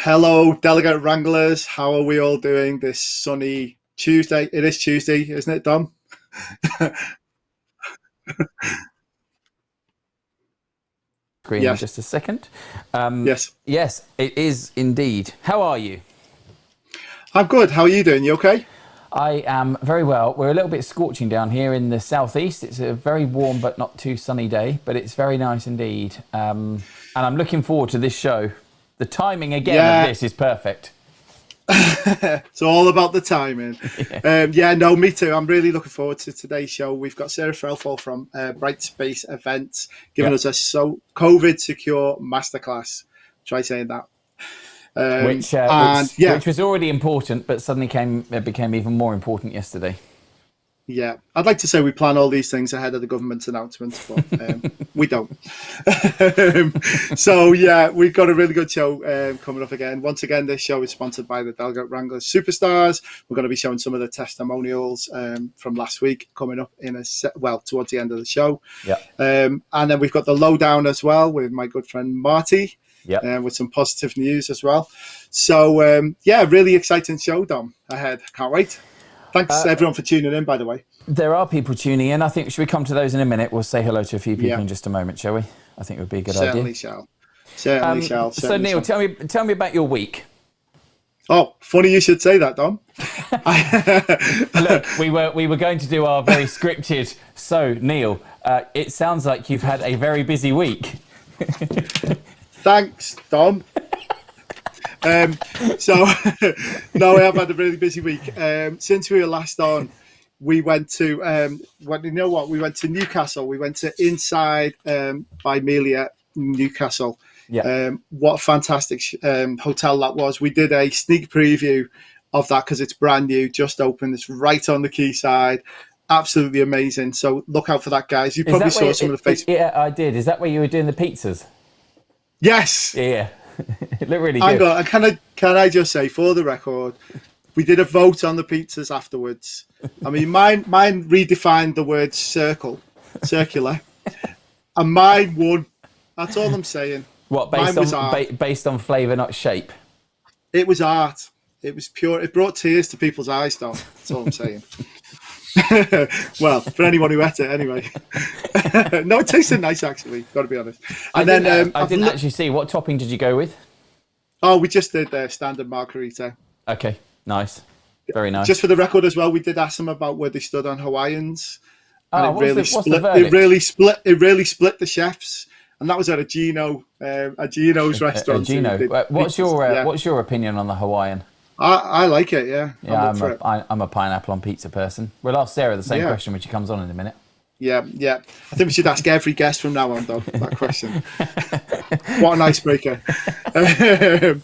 Hello, Delegate Wranglers. How are we all doing this sunny Tuesday? It is Tuesday, isn't it, Dom? Screen in Yes, just a second. yes. Yes, it is indeed. How are you? I'm good. How are you doing? You okay? I am very well. We're a little bit scorching down here in the southeast. It's a very warm but not too sunny day, but it's very nice indeed. And I'm looking forward to this show. The timing again of Yeah, this is perfect. it's all about the timing. No, me too. I'm really looking forward to today's show. We've got Sarah Threlfall from Brightspace Events giving Yeah. us a Covid-Secure Masterclass. Try saying that. Which, And which yeah, which was already important, but suddenly became even more important yesterday. yeah, I'd like to say we plan all these things ahead of the government's announcements, but we don't. So, yeah, we've got a really good show coming up again. Once again, this show is sponsored by the Delegate Wranglers Superstars. We're going to be showing some of the testimonials from last week coming up towards the end of the show. Yeah. And then we've got the lowdown as well with my good friend Marty. Yeah. With some positive news as well. So, really exciting show, Dom, ahead. Can't wait. Thanks, everyone, for tuning in, by the way. There are people tuning in. I think, should we come to those in a minute? We'll say hello to a few people in just a moment, shall we? I think it would be a good idea. Certainly shall. So, Neil, tell me about your week. Oh, funny you should say that, Dom. Look, we were going to do our very scripted. So, Neil, it sounds like you've had a very busy week. Thanks, Dom. No, I have had a really busy week. Since we were last on, we went to we went to Newcastle. We went to Inside by Melia, Newcastle. Yeah. What a fantastic hotel that was. We did a sneak preview of that because it's brand new, just opened. It's right on the quayside. Absolutely amazing. So look out for that, guys. You probably saw some of the Facebook. Yeah, I did. Is that where you were doing the pizzas? Yes. Yeah. It looked really Hang good. on, can I just say, for the record, we did a vote on the pizzas afterwards. I mean, mine redefined the word circular, and mine won. That's all I'm saying. What, based on flavour, not shape? It was art. It was pure. It brought tears to people's eyes, Dom. That's all I'm saying. Well, for anyone who ate it, anyway. No, it tasted nice, actually. Got to be honest. And I didn't actually see. What topping did you go with? Oh, we just did the standard margarita. Okay, nice, very nice. Just for the record as well, we did ask them about where they stood on Hawaiians. And what's the it really split the chefs, and that was at a Gino's restaurant. Gino. What's your opinion on the Hawaiian? I like it, yeah. Yeah, I'm a pineapple on pizza person. We'll ask Sarah the same question when she comes on in a minute. Yeah. I think we should ask every guest from now on, Dom, that question. What an icebreaker. There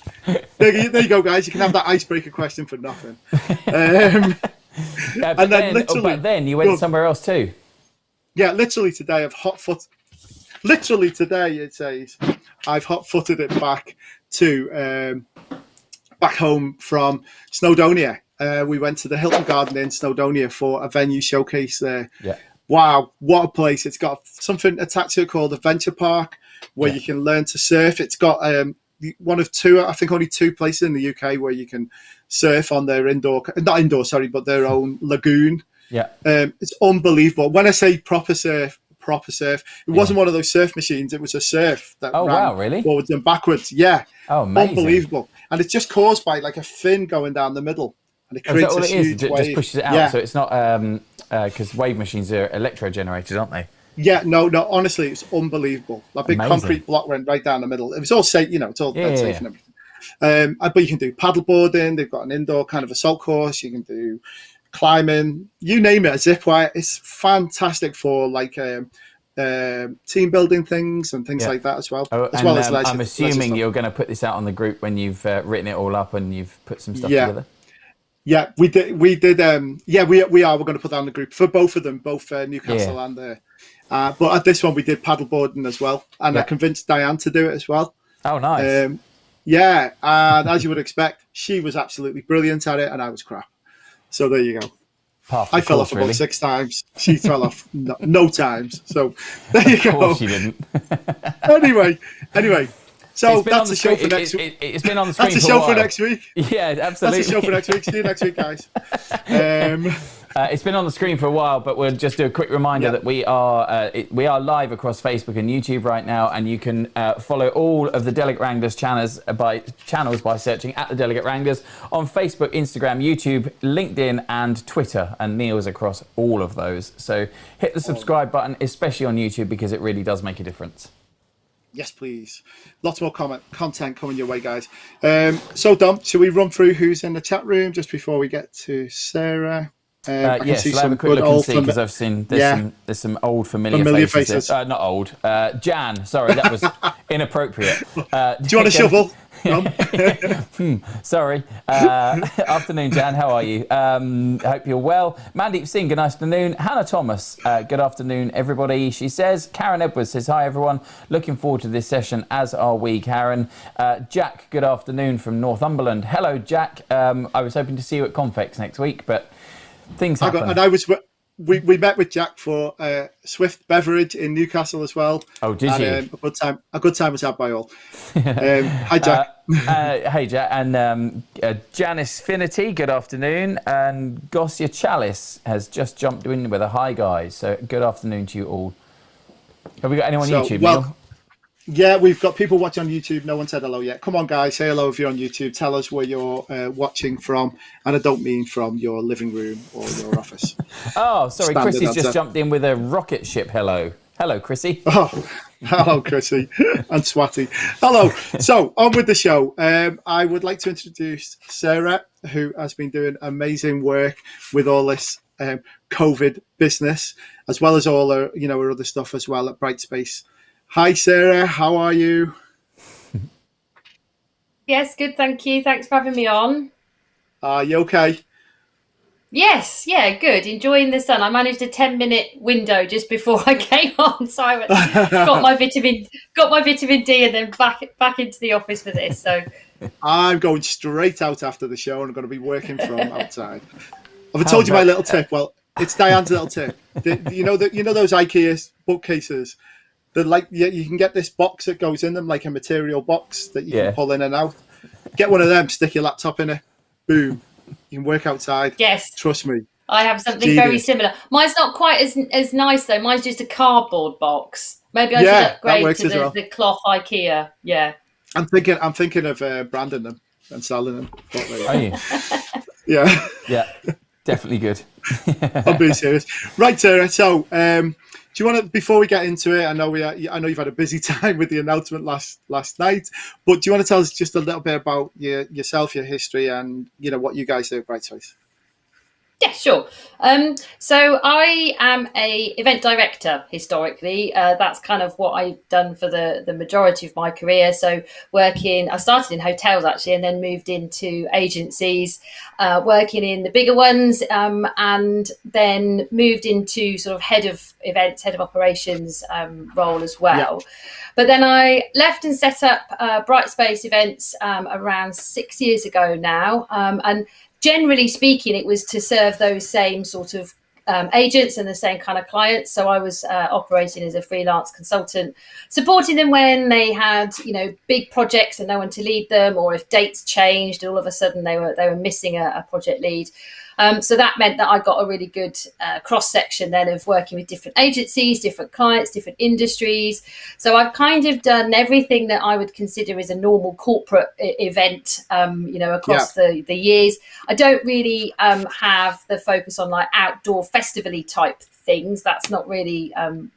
you go, guys. You can have that icebreaker question for nothing. But then you went somewhere else too. Yeah, literally today I've Literally today it says I've hot-footed it back to back home from Snowdonia. We went to the Hilton Garden in Snowdonia for a venue showcase there. Yeah. Wow, what a place. It's got something attached to it called Adventure Park where you can learn to surf. It's got one of two, I think only two places in the UK where you can surf on their but their own lagoon. Yeah. It's unbelievable. When I say proper surf, it wasn't one of those surf machines. It was a surf that ran really? forwards and backwards. Yeah. Oh, amazing. Unbelievable. And it's just caused by like a fin going down the middle. And it creates a huge wave. It just pushes it out. Yeah. So it's not because wave machines are electro-generated, aren't they? Yeah, no, honestly, it's unbelievable. That big concrete block went right down the middle. It was all safe, it's all safe and everything. But you can do paddle boarding. They've got an indoor kind of assault course. You can do climbing, you name it, a zip wire. It's fantastic for like team building things and things like that as well. I'm assuming you're going to put this out on the group when you've written it all up and you've put some stuff together. Yeah, we did. We are. We're going to put that on the group for both of them, both Newcastle and but at this one we did paddleboarding as well, and I convinced Diane to do it as well. Oh, nice. And as you would expect, she was absolutely brilliant at it, and I was crap. So there you go. I fell off about 6 times. She fell off no times. So there you go. Of course she didn't. Anyway, So that's a show for next week. It's been on the screen. That's a show for next week. Yeah, absolutely. That's a show for next week. See you next week, guys. It's been on the screen for a while, but we'll just do a quick reminder that we are live across Facebook and YouTube right now, and you can follow all of the Delegate Wranglers channels by searching at the Delegate Wranglers on Facebook, Instagram, YouTube, LinkedIn, and Twitter. And Neil's across all of those. So hit the subscribe button, especially on YouTube, because it really does make a difference. Yes, please. Lots more content coming your way, guys. So, Dom, shall we run through who's in the chat room just before we get to Sarah? Yes, I'll have a quick look and see, because I've seen there's some old familiar faces. Not old. Jan, sorry, that was inappropriate. Do you want a shovel? Sorry. Afternoon, Jan. How are you? Hope you're well. Mandeep Singh, good afternoon. Hannah Thomas, good afternoon, everybody. She says, Karen Edwards says, hi, everyone. Looking forward to this session, as are we, Karen. Jack, good afternoon from Northumberland. Hello, Jack. I was hoping to see you at Confex next week, but things happen. We met with Jack for Swift Beverage in Newcastle as well. Oh, did you? A good time was had by all. Hi, Jack. Hey, Jack. And Janice Finity, good afternoon. And Gossia Chalice has just jumped in with a hi, guys. So good afternoon to you all. Have we got anyone on YouTube, Neil? Yeah, we've got people watching on YouTube. No one said hello yet. Come on, guys. Say hello if you're on YouTube. Tell us where you're watching from. And I don't mean from your living room or your office. Oh, sorry. Chrissy's just jumped in with a rocket ship hello. Hello, Chrissy. Oh, hello, Chrissy. And Swatty. Hello. So, on with the show. I would like to introduce Sarah, who has been doing amazing work with all this COVID business, as well as all her, her other stuff as well at Brightspace. Hi, Sarah. How are you? Yes, good. Thank you. Thanks for having me on. Are you okay? Yes. Yeah, good. Enjoying the sun. I managed a 10-minute window just before I came on, so I got my vitamin D, and then back into the office for this. So I'm going straight out after the show, and I'm going to be working from outside. Have I told you my little tip? Well, it's Diane's little tip. You know those IKEA bookcases. You can get this box that goes in them, like a material box that you can pull in and out. Get one of them, stick your laptop in it, boom. You can work outside. Yes. Trust me. I have something very similar. Mine's not quite as nice, though. Mine's just a cardboard box. Maybe I should upgrade to the cloth IKEA. Yeah. I'm thinking of branding them and selling them. Are you? Yeah. Yeah. Definitely good. I'm being serious. Right, Sarah. So, do you want to, before we get into it, I know you've had a busy time with the announcement last night, but do you want to tell us just a little bit about yourself, your history, and what you guys do at Brightspace? Yeah, sure. So I am a event director historically. That's kind of what I've done for the majority of my career. So I started in hotels actually, and then moved into agencies, working in the bigger ones, and then moved into sort of head of events, head of operations role as well. Yeah. But then I left and set up Brightspace Events around 6 years ago now, and generally speaking, it was to serve those same sort of agents and the same kind of clients. So I was operating as a freelance consultant, supporting them when they had, big projects and no one to lead them, or if dates changed and all of a sudden they were missing a project lead. So that meant that I got a really good cross-section then of working with different agencies, different clients, different industries. So I've kind of done everything that I would consider as a normal corporate event, across the years. I don't really have the focus on like outdoor festival-y type things. That's not really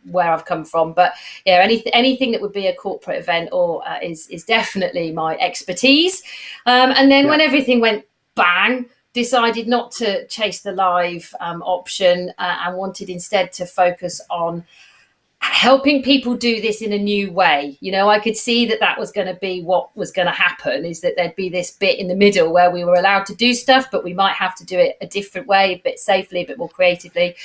where I've come from. But yeah, anything that would be a corporate event or is definitely my expertise. And then when everything went bang, decided not to chase the live option and wanted instead to focus on helping people do this in a new way. I could see that was going to be what was going to happen, is that there'd be this bit in the middle where we were allowed to do stuff, but we might have to do it a different way, a bit safely, a bit more creatively.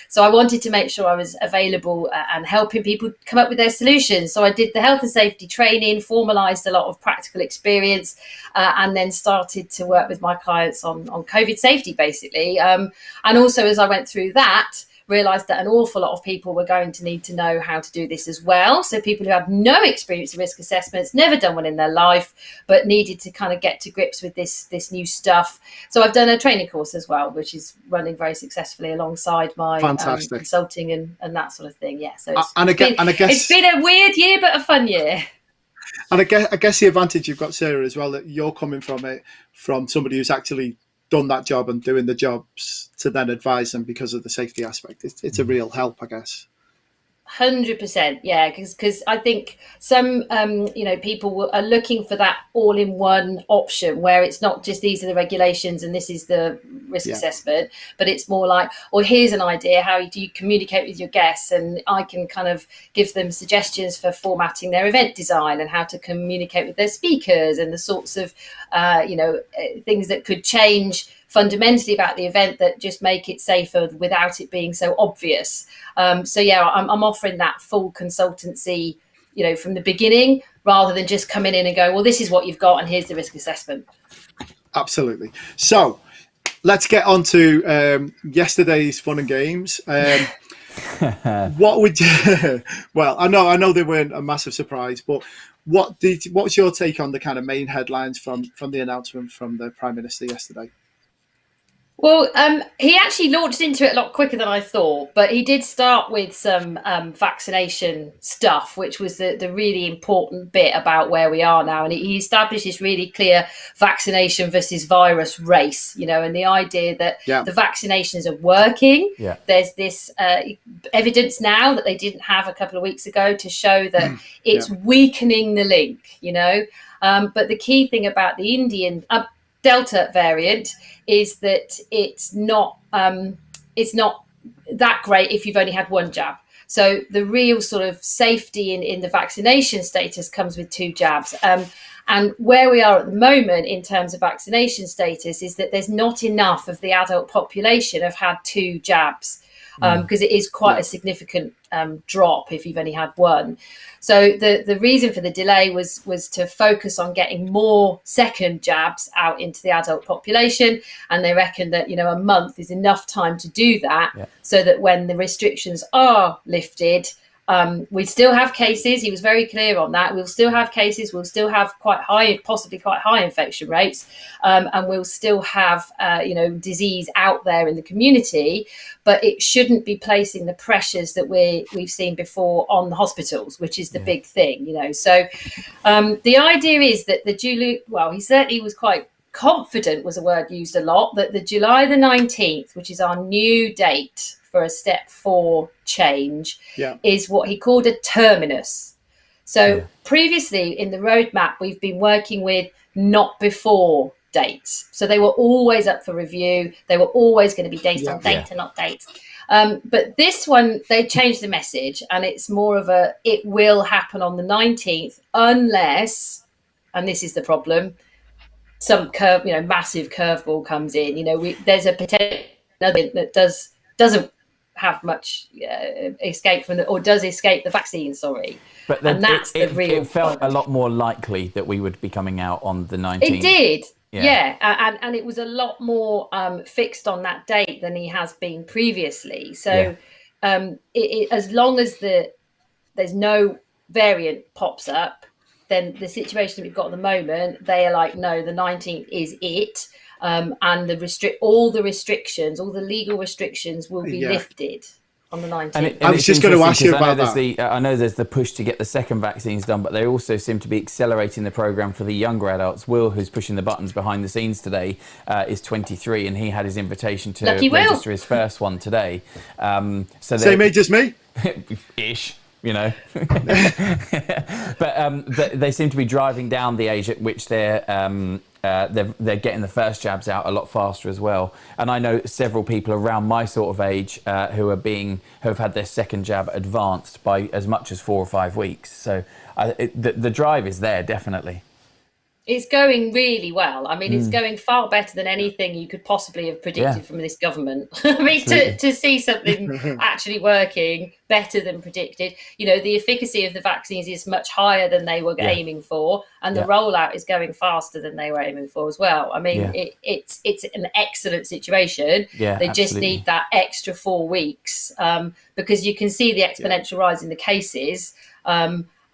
So I wanted to make sure I was available and helping people come up with their solutions. So I did the health and safety training, formalised a lot of practical experience, and then started to work with my clients on COVID safety, basically. And also, as I went through that, realised that an awful lot of people were going to need to know how to do this as well. So people who have no experience in risk assessments, never done one in their life, but needed to kind of get to grips with this new stuff. So I've done a training course as well, which is running very successfully alongside my consulting and that sort of thing. Yeah, so it's been a weird year, but a fun year. And I guess the advantage you've got, Sarah, as well, that you're coming from somebody who's actually done that job and doing the jobs to then advise them because of the safety aspect. It's a real help, I guess. 100%, yeah, because I think some people are looking for that all-in-one option where it's not just these are the regulations and this is the risk assessment, but it's more like, or here's an idea, how do you communicate with your guests, and I can kind of give them suggestions for formatting their event design and how to communicate with their speakers and the sorts of things that could change fundamentally about the event that just make it safer without it being so obvious. I'm offering that full consultancy, from the beginning, rather than just coming in and going, well, this is what you've got and here's the risk assessment. Absolutely. So let's get on to yesterday's fun and games. What would you, well, I know they weren't a massive surprise, but what was your take on the kind of main headlines from the announcement from the Prime Minister yesterday? Well, he actually launched into it a lot quicker than I thought, but he did start with some vaccination stuff, which was the really important bit about where we are now. And he established this really clear vaccination versus virus race, and the idea that the vaccinations are working. Yeah. There's this evidence now that they didn't have a couple of weeks ago to show that it's weakening the link, But the key thing about the Indian Delta variant is that it's not that great if you've only had one jab. So the real sort of safety in the vaccination status comes with 2 jabs. And where we are at the moment in terms of vaccination status is that there's not enough of the adult population have had 2 jabs, because it is quite a significant drop if you've only had one. So the reason for the delay was to focus on getting more second jabs out into the adult population. And they reckon that, a month is enough time to do that, so that when the restrictions are lifted, we still have cases. He was very clear on that. We'll still have cases. We'll still have possibly quite high infection rates, and we'll still have, disease out there in the community. But it shouldn't be placing the pressures that we've seen before on the hospitals, which is the big thing, So the idea is that he certainly was quite confident, was a word used a lot, that the July the 19th, which is our new date for a step 4 change, is what he called a terminus. So previously in the roadmap, we've been working with not before dates. So they were always up for review. They were always going to be based on data, not dates. But this one, they changed the message, and it's more of it will happen on the 19th unless, and this is the problem, some massive curveball comes in. There's a potential that doesn't have much escape from or does escape the vaccine, but and that's the real it felt point. A lot more likely that we would be coming out on the 19th. It did, and it was a lot more fixed on that date than he has been previously. So as long as there's no variant pops up, then the situation that we've got at the moment, they are like, no, the 19th is it. And all the restrictions, all the legal restrictions will be lifted on the 19th. I was just going to ask you about that. I know there's the push to get the second vaccines done, but they also seem to be accelerating the programme for the younger adults. Will, who's pushing the buttons behind the scenes today, is 23, and he had his invitation to register his first one today. Same age as me? Ish. But they seem to be driving down the age at which they're getting the first jabs out a lot faster as well. And I know several people around my sort of age who have had their second jab advanced by as much as 4 or 5 weeks. So the drive is there, definitely. It's going really well. I mean, it's going far better than anything you could possibly have predicted from this government. I mean, to see something actually working better than predicted, the efficacy of the vaccines is much higher than they were aiming for, and the rollout is going faster than they were aiming for as well. I mean, it's an excellent situation. They just need that extra 4 weeks, because you can see the exponential rise in the cases.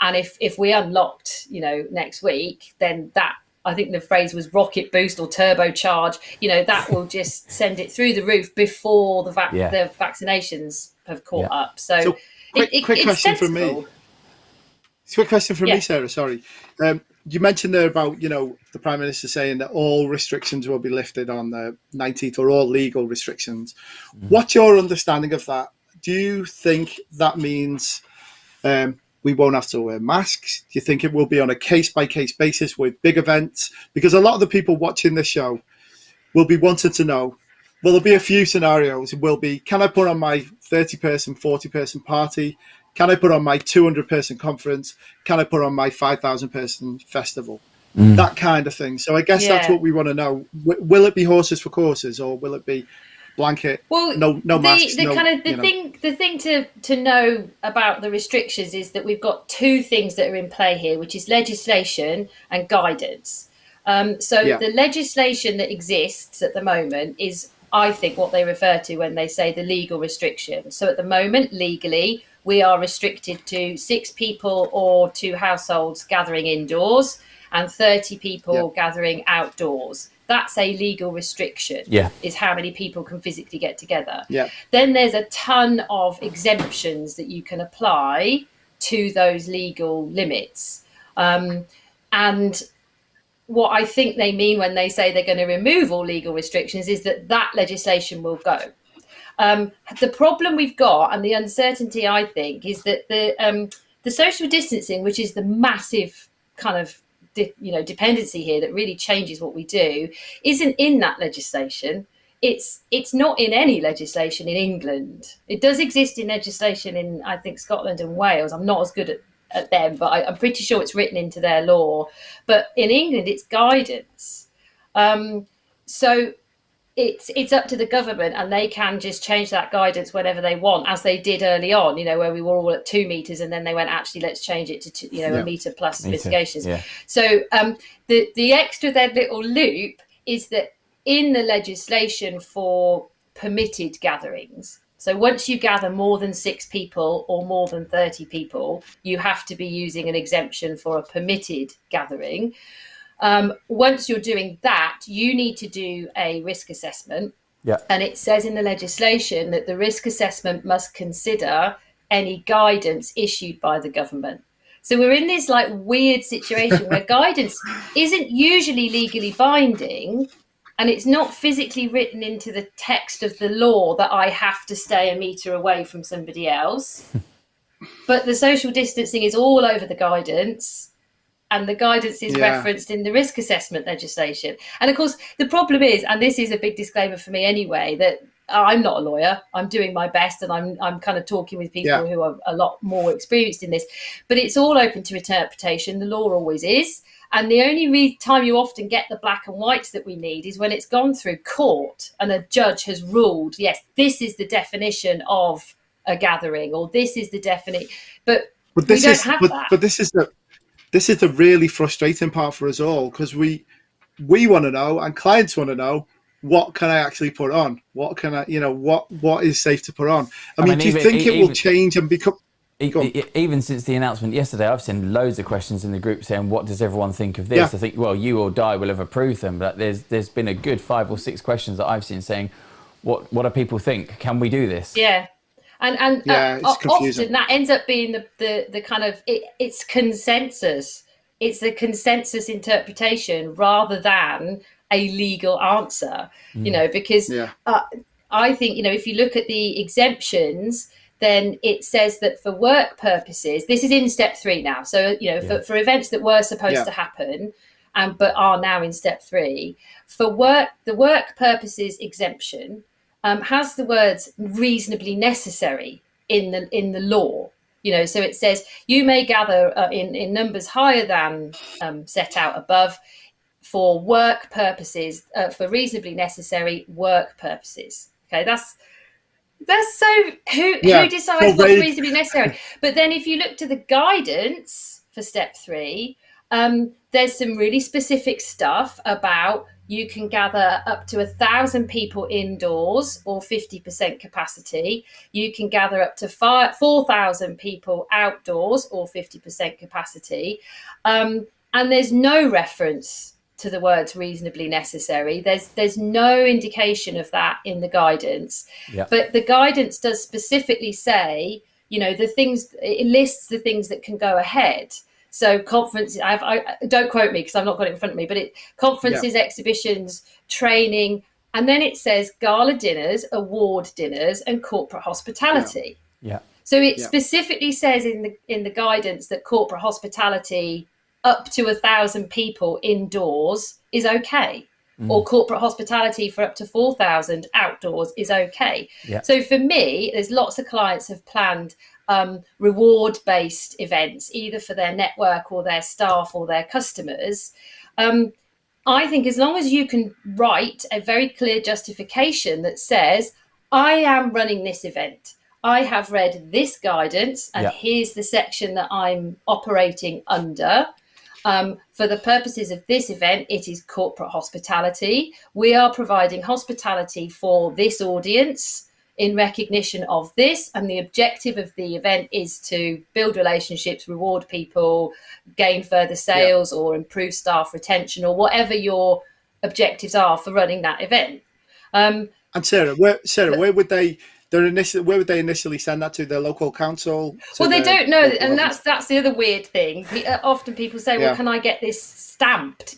And if we unlocked, next week, then that, I think the phrase was rocket boost or turbocharge, that will just send it through the roof before the vaccinations have caught up. So quick question from me. Quick question from me, Sarah. Sorry. You mentioned there about, the Prime Minister saying that all restrictions will be lifted on the 19th, or all legal restrictions. What's your understanding of that? Do you think that means we won't have to wear masks? Do you think it will be on a case-by-case basis with big events? Because a lot of the people watching this show will be wanting to know, well, there'll be a few scenarios. It will be, can I put on my 30-person, 40-person party? Can I put on my 200-person conference? Can I put on my 5,000-person festival? That kind of thing. So I guess that's what we want to know. Will it be horses for courses, or will it be blanket? Well, no masks. The thing to know about the restrictions is that we've got two things that are in play here, which is legislation and guidance. The legislation that exists at the moment is, I think, what they refer to when they say the legal restriction. So at the moment, legally, we are restricted to 6 people or 2 households gathering indoors and 30 people gathering outdoors. That's a legal restriction, is how many people can physically get together. Then there's a ton of exemptions that you can apply to those legal limits. And what I think they mean when they say they're going to remove all legal restrictions is that legislation will go. The problem we've got, and the uncertainty, I think, is that the social distancing, which is the massive kind of dependency here that really changes what we do, isn't in that legislation. It's not in any legislation in England. It does exist in legislation in, I think, Scotland and Wales. I'm not as good at them, but I'm pretty sure it's written into their law. But in England, it's guidance. So it's up to the government, and they can just change that guidance whenever they want, as they did early on, where we were all at 2 meters, and then they went, actually, let's change it to a meter plus mitigations. So the extra then little loop is that in the legislation for permitted gatherings, so once you gather more than 6 people or more than 30 people, you have to be using an exemption for a permitted gathering. Once you're doing that, you need to do a risk assessment. And it says in the legislation that the risk assessment must consider any guidance issued by the government. So we're in this weird situation where guidance isn't usually legally binding, and it's not physically written into the text of the law that I have to stay a meter away from somebody else. But the social distancing is all over the guidance. And the guidance is referenced in the risk assessment legislation. And of course, the problem is, and this is a big disclaimer for me anyway, that I'm not a lawyer. I'm doing my best, and I'm kind of talking with people who are a lot more experienced in this. But it's all open to interpretation. The law always is. And the only time you often get the black and whites that we need is when it's gone through court and a judge has ruled, yes, this is the definition of a gathering, or this is the definition. But we don't have that. But this is the really frustrating part for us all, because we want to know, and clients want to know, what can I actually put on? What can I, what is safe to put on? I mean, do you think it will change and become? Even since the announcement yesterday, I've seen loads of questions in the group saying, what does everyone think of this? I think, well, you or die will have approved them, but there's been a good 5 or 6 questions that I've seen saying, what do people think? Can we do this? And often that ends up being the kind of, it's consensus. It's a consensus interpretation rather than a legal answer, because I think, if you look at the exemptions, then it says that for work purposes, this is in step 3 now. So, for events that were supposed to happen, but are now in step 3, for the work purposes exemption, has the words reasonably necessary in the law. So it says you may gather in numbers higher than set out above for work purposes, for reasonably necessary work purposes. Okay, that's so who decides what's reasonably necessary? But then if you look to the guidance for step 3, there's some really specific stuff about you can gather up to 1,000 people indoors or 50% capacity. You can gather up to 4,000 people outdoors or 50% capacity. And there's no reference to the words reasonably necessary. There's no indication of that in the guidance. Yeah. But the guidance does specifically say, it lists the things that can go ahead. So conferences, I don't quote me because I've not got it in front of me, but conferences, exhibitions, training, and then it says gala dinners, award dinners, and corporate hospitality. Yeah. So it specifically says in the guidance that corporate hospitality up to 1,000 people indoors is okay, or corporate hospitality for up to 4,000 outdoors is okay. Yeah. So for me, there's lots of clients have planned reward-based events, either for their network or their staff or their customers. I think as long as you can write a very clear justification that says, I am running this event, I have read this guidance, and here's the section that I'm operating under. For the purposes of this event, it is corporate hospitality. We are providing hospitality for this audience in recognition of this, and the objective of the event is to build relationships, reward people, gain further sales, or improve staff retention, or whatever your objectives are for running that event. And Sarah, where would they initially send that to? Their local council? Well, they don't know, and that's the other weird thing. Often people say, well, can I get this stamped?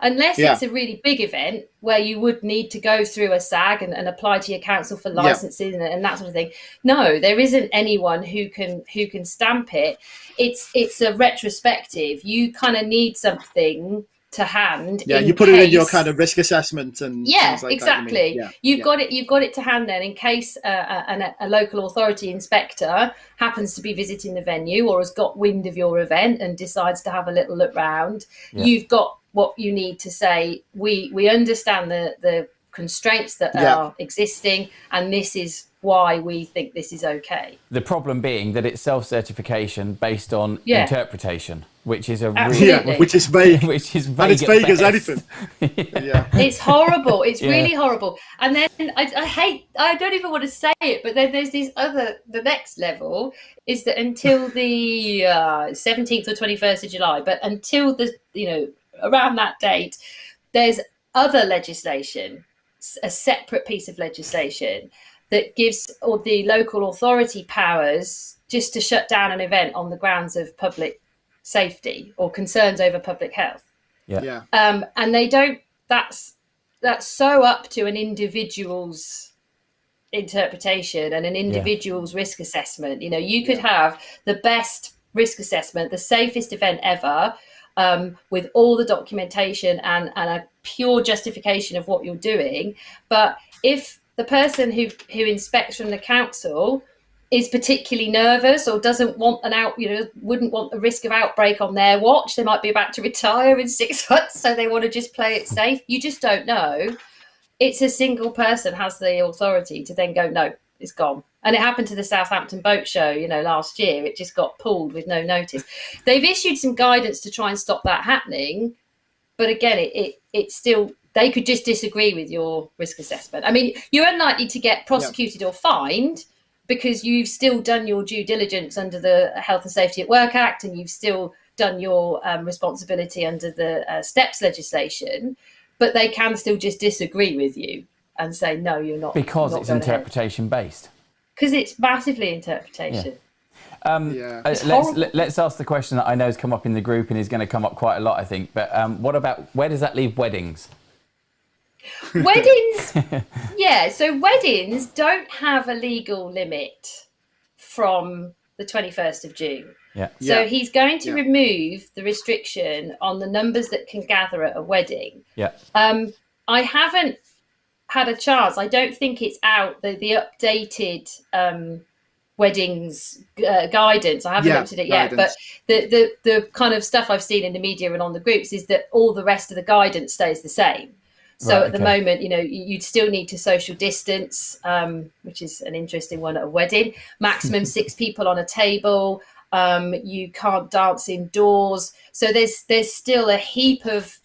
Unless it's a really big event where you would need to go through a SAG and apply to your council for licensing and that sort of thing. No, there isn't anyone who can stamp it. It's a retrospective. You kind of need something to hand. You put it in your kind of risk assessment and things like exactly. That, you've got it to hand then in case a local authority inspector happens to be visiting the venue or has got wind of your event and decides to have a little look round. You've got what you need to say. We understand the constraints that are existing, and this is why we think this is okay. The problem being that it's self-certification based on interpretation, which is which is vague. Which is vague. And it's vague as anything. It's horrible. It's really horrible. And then I don't even want to say it, but then there's the next level is that until the 17th or 21st of July, but until around that date, there's other legislation, a separate piece of legislation that gives the local authority powers just to shut down an event on the grounds of public safety or concerns over public health. And they don't. That's so up to an individual's interpretation and an individual's risk assessment. You could have the best risk assessment, the safest event ever, with all the documentation and a pure justification of what you're doing, but if the person who inspects from the council is particularly nervous or doesn't want wouldn't want the risk of outbreak on their watch, they might be about to retire in 6 months, so they want to just play it safe. You just don't know. It's a single person has the authority to then go, no, it's gone. And it happened to the Southampton boat show, last year. It just got pulled with no notice. They've issued some guidance to try and stop that happening, but again, it's still. They could just disagree with your risk assessment. I mean, you're unlikely to get prosecuted or fined because you've still done your due diligence under the Health and Safety at Work Act, and you've still done your responsibility under the STEPS legislation, but they can still just disagree with you and say, no, you're not. Because it's interpretation based. Because it's massively interpretation. Let's ask the question that I know has come up in the group and is going to come up quite a lot, I think. But what about, where does that leave weddings? Weddings, so weddings don't have a legal limit from the 21st of June. So he's going to remove the restriction on the numbers that can gather at a wedding. I haven't had a chance. I don't think it's out, the updated weddings guidance. I haven't looked at it yet, but the kind of stuff I've seen in the media and on the groups is that all the rest of the guidance stays the same. So at the moment, you'd still need to social distance, which is an interesting one at a wedding. Maximum 6 people on a table. You can't dance indoors. So there's still a heap of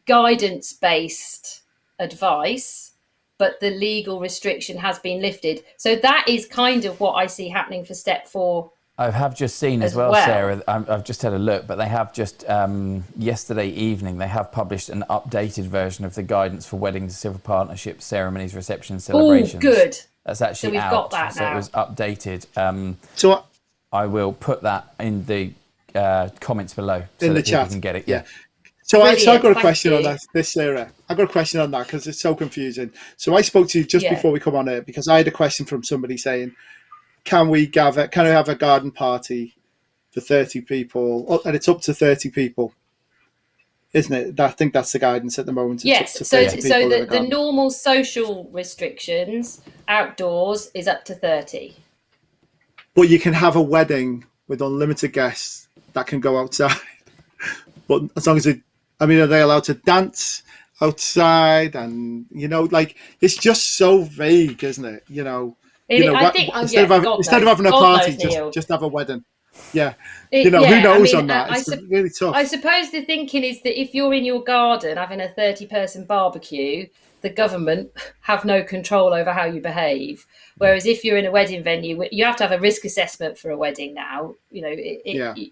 guidance-based advice, but the legal restriction has been lifted. So that is kind of what I see happening for step 4. I have just seen as well, Sarah, I've just had a look, but they have just, yesterday evening, they have published an updated version of the guidance for weddings, civil partnerships, ceremonies, receptions, celebrations. Oh, good. That's actually so we've out. Got that now. So it was updated. So I will put that in the comments below so in the that people chat. can get it. Yeah. So I got a question you. on this, Sarah. I got a question on that because it's so confusing. So I spoke to you just before we come on air because I had a question from somebody saying, can we have a garden party for 30 people? And it's up to 30 people, isn't it? I think that's the guidance at the moment. Yes. So the normal social restrictions outdoors is up to 30. But you can have a wedding with unlimited guests that can go outside. But as long as are they allowed to dance outside? And, it's just so vague, isn't it? Instead of having a party, just have a wedding. Yeah. Who knows on that? It's really tough. I suppose the thinking is that if you're in your garden having a 30-person barbecue, the government have no control over how you behave. Whereas if you're in a wedding venue, you have to have a risk assessment for a wedding now.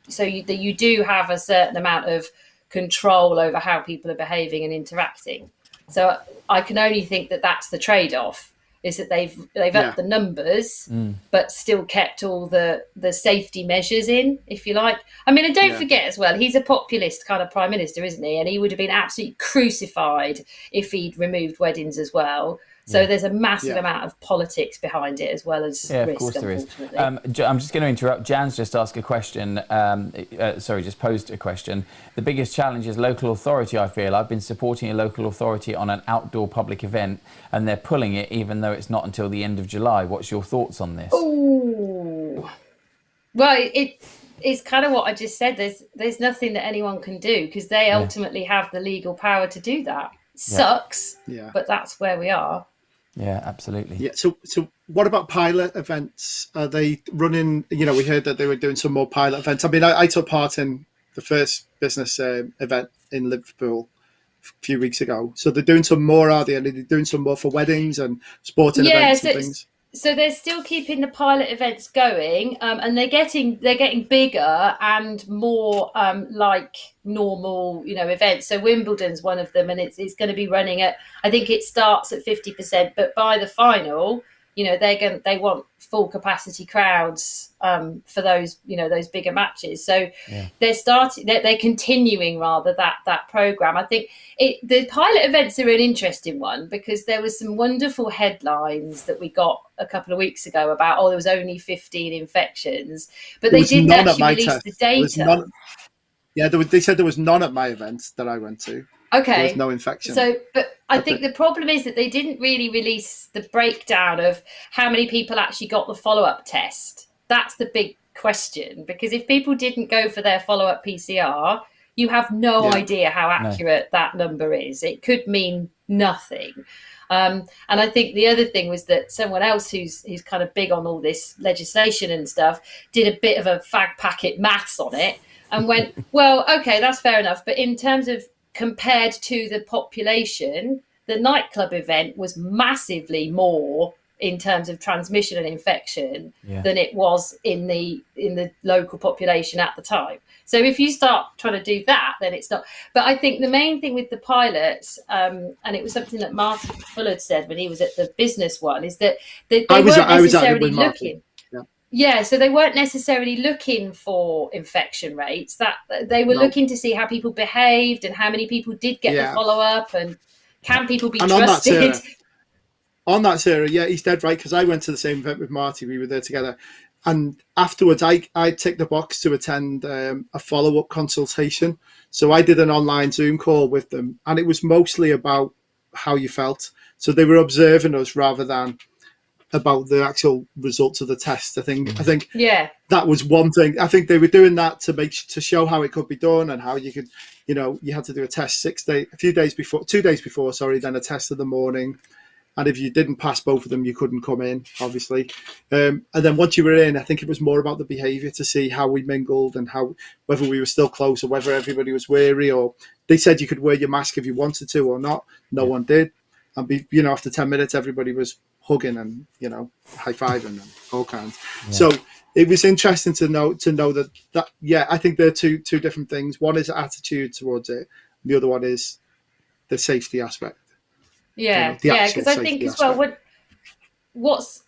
So you do have a certain amount of control over how people are behaving and interacting. So I can only think that that's the trade-off. Is that they've upped the numbers, but still kept all the safety measures in, if you like. And don't forget as well, he's a populist kind of prime minister, isn't he? And he would have been absolutely crucified if he'd removed weddings as well. So there's a massive amount of politics behind it as well as risk, of course there is. I'm just going to interrupt. Jan's just asked a question. Just posed a question. The biggest challenge is local authority, I feel. I've been supporting a local authority on an outdoor public event and they're pulling it even though it's not until the end of July. What's your thoughts on this? Oh, well, it's kind of what I just said. There's nothing that anyone can do because they ultimately have the legal power to do that. Sucks, but that's where we are. Yeah, absolutely. Yeah. So what about pilot events? Are they running? We heard that they were doing some more pilot events. I took part in the first business event in Liverpool a few weeks ago. So they're doing some more, are they? Are they doing some more for weddings and sporting events and things? So they're still keeping the pilot events going, and they're getting bigger and more like normal, events. So Wimbledon's one of them, and it's going to be running at, I think it starts at 50%, but by the final, they want full capacity crowds for those those bigger matches. So they're continuing rather that program. I think the pilot events are an interesting one because there was some wonderful headlines that we got a couple of weeks ago about there was only 15 infections, but they didn't actually release the data. They said there was none at my event that I went to. Okay. There was no infection. So, but I think the problem is that they didn't really release the breakdown of how many people actually got the follow-up test. That's the big question, because if people didn't go for their follow-up PCR, you have no idea how accurate that number is. It could mean nothing. And I think the other thing was that someone else who's kind of big on all this legislation and stuff did a bit of a fag packet maths on it and went, well, okay, that's fair enough. But in terms of compared to the population, the nightclub event was massively more in terms of transmission and infection than it was in the local population at the time. So if you start trying to do that, then it's not. But I think the main thing with the pilots, and it was something that Martin Fullard said when he was at the business one, is that they weren't necessarily looking. So they weren't necessarily looking for infection rates. That they were looking to see how people behaved and how many people did get the follow-up and can people be trusted. On that, Sarah, he's dead right, because I went to the same event with Marty. We were there together. And afterwards, I ticked the box to attend a follow-up consultation. So I did an online Zoom call with them, and it was mostly about how you felt. So they were observing us rather than about the actual results of the test. I think yeah, that was one thing. I think they were doing that to show how it could be done and how you could, you had to do a test 2 days before, then a test in the morning. And if you didn't pass both of them, you couldn't come in, obviously. And then once you were in, I think it was more about the behaviour to see how we mingled and whether we were still close or whether everybody was wary. Or they said you could wear your mask if you wanted to or not. No one did. And after 10 minutes, everybody was hugging and high-fiving and all kinds. Yeah. So it was interesting to know that I think they're two different things. One is attitude towards it. The other one is the safety aspect. Yeah, because I think as well, what's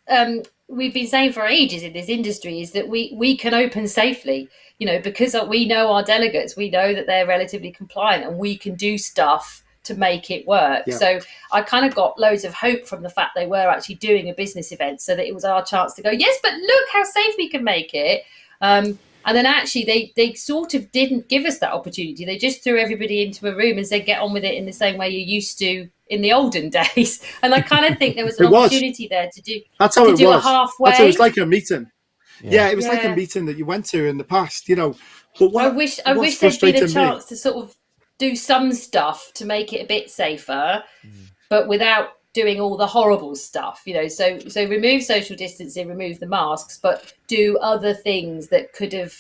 we've been saying for ages in this industry is that we can open safely, because we know our delegates, we know that they're relatively compliant and we can do stuff to make it work. Yeah. So I kind of got loads of hope from the fact they were actually doing a business event, so that it was our chance to go, yes, but look how safe we can make it. And then actually they sort of didn't give us that opportunity. They just threw everybody into a room and said, get on with it in the same way you used to in the olden days. And I kind of think there was an opportunity there to do a halfway. That's how it was like a meeting. Yeah, it was like a meeting that you went to in the past, But I wish there'd been a chance to sort of do some stuff to make it a bit safer, but without doing all the horrible stuff, so remove social distancing, remove the masks, but do other things that could have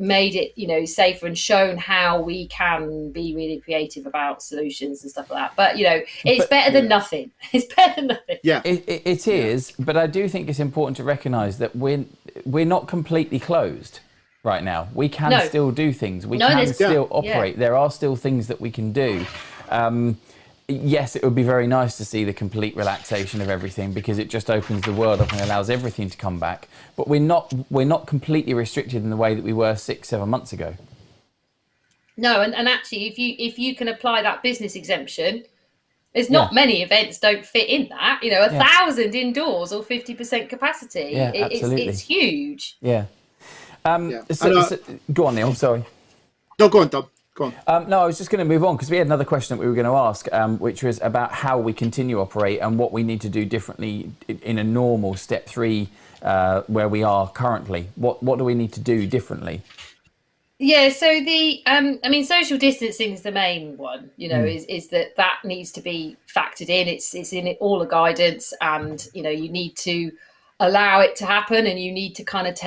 made it, safer and shown how we can be really creative about solutions and stuff like that. But, it's better than nothing. It's better than nothing. Yeah, it is. But I do think it's important to recognise that we're not completely closed right now. We can still do things. We can still operate. Yeah. There are still things that we can do. Yes, it would be very nice to see the complete relaxation of everything, because it just opens the world up and allows everything to come back. But we're not completely restricted in the way that we were 6-7 months ago. No, and actually, if you can apply that business exemption, there's not many events don't fit in that. 1,000 indoors or 50% capacity. Yeah, absolutely. It's huge. Yeah. So, go on, Neil. Sorry. No, go on, Dom. No, I was just going to move on because we had another question that we were going to ask, which was about how we continue to operate and what we need to do differently in a normal step 3 where we are currently. What do we need to do differently? Yeah, so social distancing is the main one, is that needs to be factored in. It's in all the guidance, and, you need to allow it to happen, and you need to kind of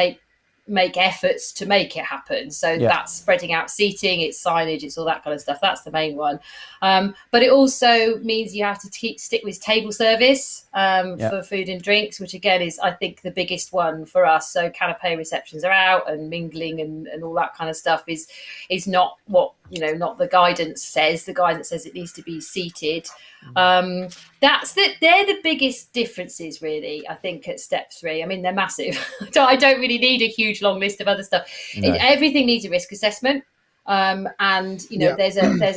make efforts to make it happen. So that's spreading out seating, it's signage, it's all that kind of stuff. That's the main one. But it also means you have to stick with table service for food and drinks, which again is, I think, the biggest one for us. So canapé receptions are out, and mingling and all that kind of stuff is not what, not the guidance says. The guidance says it needs to be seated. They're the biggest differences, really, I think, at step 3. I mean, they're massive. I don't really need a huge long list of other stuff. No. Everything needs a risk assessment. There's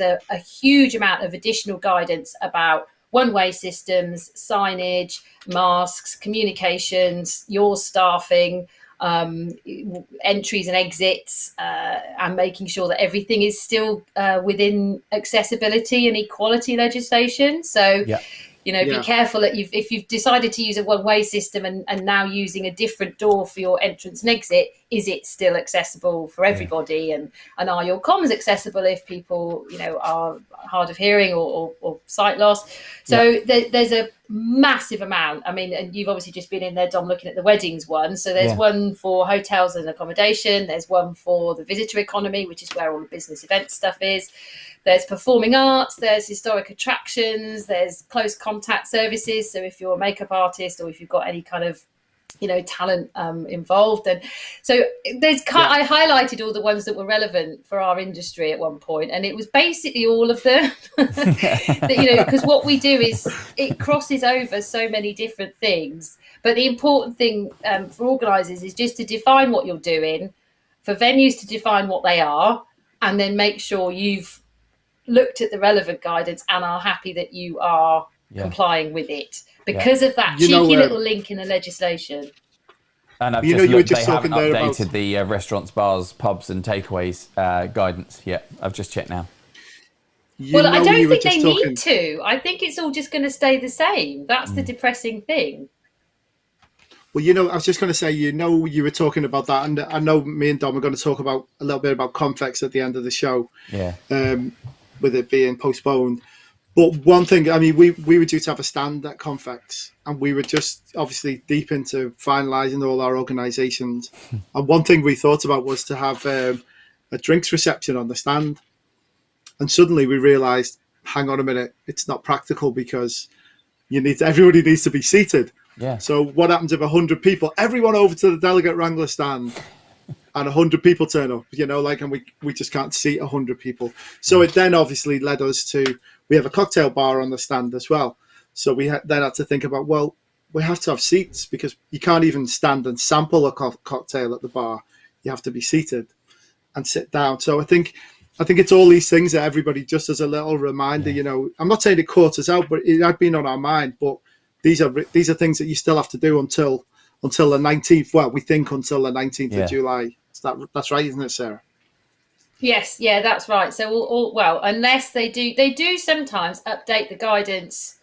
a huge amount of additional guidance about one-way systems, signage, masks, communications, your staffing, entries and exits, and making sure that everything is still within accessibility and equality legislation. So, be careful that if you've decided to use a one-way system and now using a different door for your entrance and exit, is it still accessible for everybody? And are your comms accessible if people, are hard of hearing or sight loss? So there's a massive amount. I mean, and you've obviously just been in there, Dom, looking at the weddings one. So there's one for hotels and accommodation. There's one for the visitor economy, which is where all the business event stuff is. There's performing arts, there's historic attractions, there's close contact services. So if you're a makeup artist or if you've got any kind of, talent involved. And so I highlighted all the ones that were relevant for our industry at one point, and it was basically all of them. Because what we do is it crosses over so many different things. But the important thing for organisers is just to define what you're doing, for venues to define what they are, and then make sure you've looked at the relevant guidance and are happy that you are complying with it because of that cheeky little link in the legislation. And I've just looked, they haven't updated the restaurants, bars, pubs and takeaways guidance yet. I've just checked now. I don't think they need to. I think it's all just going to stay the same. That's the depressing thing. Well, I was just going to say, you were talking about that, and I know me and Dom are going to talk about a little bit about Confex at the end of the show. Yeah. With it being postponed. But one thing, I mean, we were due to have a stand at Confex, and we were just obviously deep into finalising all our organisations. And one thing we thought about was to have a drinks reception on the stand. And suddenly we realised, hang on a minute, it's not practical because everybody needs to be seated. Yeah. So what happens if 100 people, everyone over to the Delegate Wrangler stand, and 100 people turn up, and we just can't seat 100 people. So it then obviously led us to, we have a cocktail bar on the stand as well. So we then had to think about, well, we have to have seats because you can't even stand and sample a cocktail at the bar. You have to be seated and sit down. So I think it's all these things that everybody, just as a little reminder, I'm not saying it caught us out, but it had been on our mind. But these are things that you still have to do until the 19th. Well, we think until the 19th of July. That's right, isn't it, Sarah? Yes, yeah, that's right. So, well, unless they do sometimes update the guidance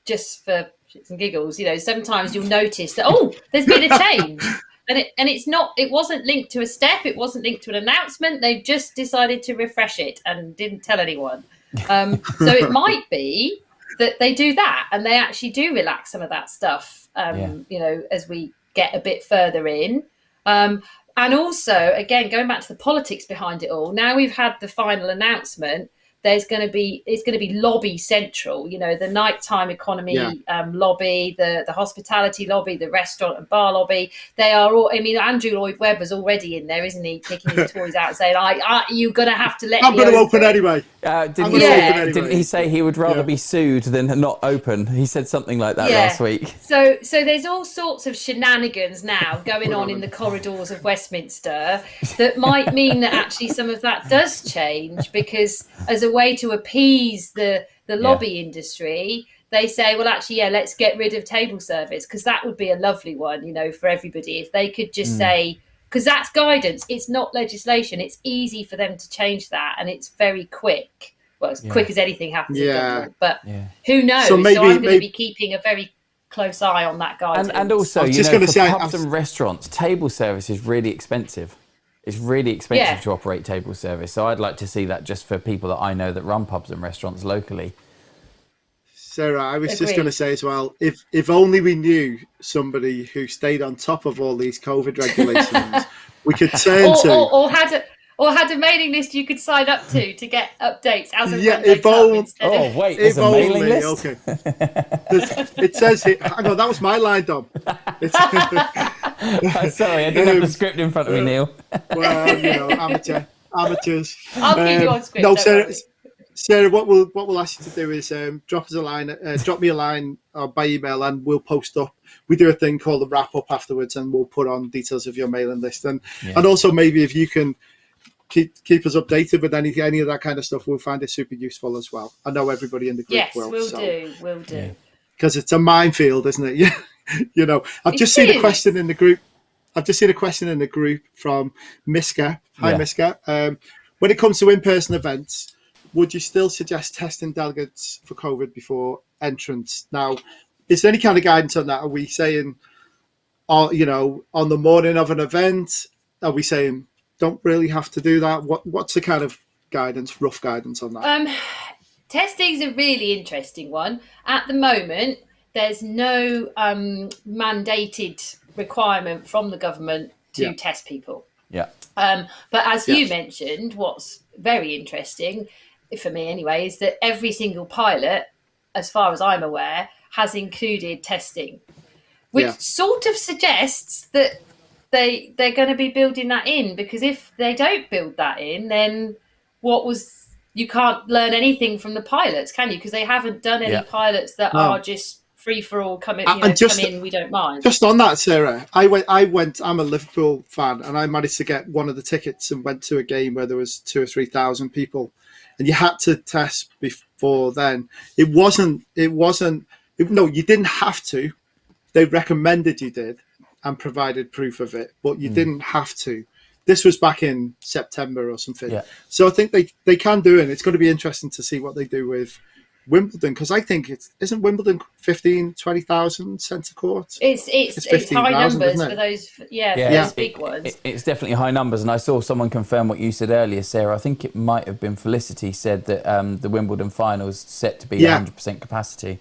just for shits and giggles. Sometimes you'll notice that there's been a change, and it wasn't linked to a step, it wasn't linked to an announcement. They've just decided to refresh it and didn't tell anyone. So it might be that they do that and they actually do relax some of that stuff. As we get a bit further in. And also, again, going back to the politics behind it all, now we've had the final announcement, it's going to be lobby central, the nighttime economy lobby, the hospitality lobby, the restaurant and bar lobby. They are all, Andrew Lloyd Webber's already in there, isn't he? Kicking his toys out saying, you're going to have to let me I'm going to open anyway. Didn't he say he would rather be sued than not open? He said something like that last week. So there's all sorts of shenanigans now going on in the corridors of Westminster that might mean that actually some of that does change, because as a way to appease the lobby industry, they say, well, actually, let's get rid of table service, because that would be a lovely one, for everybody, if they could just say, because that's guidance, it's not legislation, it's easy for them to change that, and it's very quick. Well, as quick as anything happens in government, but who knows? So I'm going to be keeping a very close eye on that guidance. And also, for pubs and restaurants, table service is really expensive. It's really expensive to operate table service. So I'd like to see that just for people that I know that run pubs and restaurants locally. Sarah, I was just going to say as well, if only we knew somebody who stayed on top of all these COVID regulations, we could turn or had a mailing list you could sign up to get updates as and when there's a mailing list? Okay. It says here, hang on, that was my line, Dom. Sorry, I didn't have the script in front of me, Neil. Well, amateurs. I'll keep you on script. No, Sarah, what we'll ask you to do is drop us a line, drop me a line by email, and we'll post up. We do a thing called the wrap up afterwards, and we'll put on details of your mailing list, and also maybe if you can keep us updated with any of that kind of stuff, we'll find it super useful as well. I know everybody in the group will. Yes, we'll do. Because it's a minefield, isn't it? I've just seen a question in the group. From Miska. Hi, Miska. When it comes to in-person events, would you still suggest testing delegates for COVID before entrance? Now, is there any kind of guidance on that? Are we saying, on the morning of an event, are we saying don't really have to do that? What's the kind of guidance, rough guidance on that? Testing is a really interesting one. At the moment, there's no mandated requirement from the government to test people. Yeah. But as you mentioned, what's very interesting, for me anyway, is that every single pilot, as far as I'm aware, has included testing, which sort of suggests that they're going to be building that in, because if they don't build that in, then you can't learn anything from the pilots, can you? Because they haven't done any pilots that are just free for all, come in, we don't mind. Just on that, Sarah, I went, I'm a Liverpool fan, and I managed to get one of the tickets and went to a game where there was 2,000 or 3,000 people, and you had to test before then. You didn't have to. They recommended you did and provided proof of it, but you didn't have to. This was back in September or something. Yeah. So I think they can do it. It's going to be interesting to see what they do with Wimbledon, because I think isn't Wimbledon 15,000-20,000 centre court? It's high numbers for those, for those big ones. It's definitely high numbers, and I saw someone confirm what you said earlier, Sarah. I think it might have been Felicity said that the Wimbledon finals set to be 100% capacity.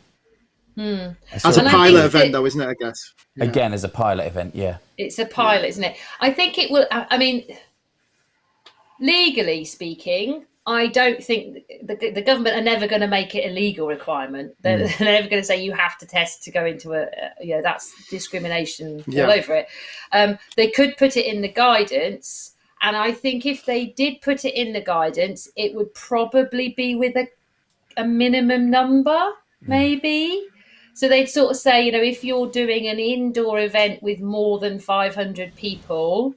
As a pilot event, though, isn't it? I guess again as a pilot event, it's a pilot, isn't it? I think it will. I mean, legally speaking, I don't think the government are never going to make it a legal requirement. They're never going to say you have to test to go into that's discrimination all over it. They could put it in the guidance, and I think if they did put it in the guidance, it would probably be with a minimum number, maybe. So they'd sort of say, if you're doing an indoor event with more than 500 people,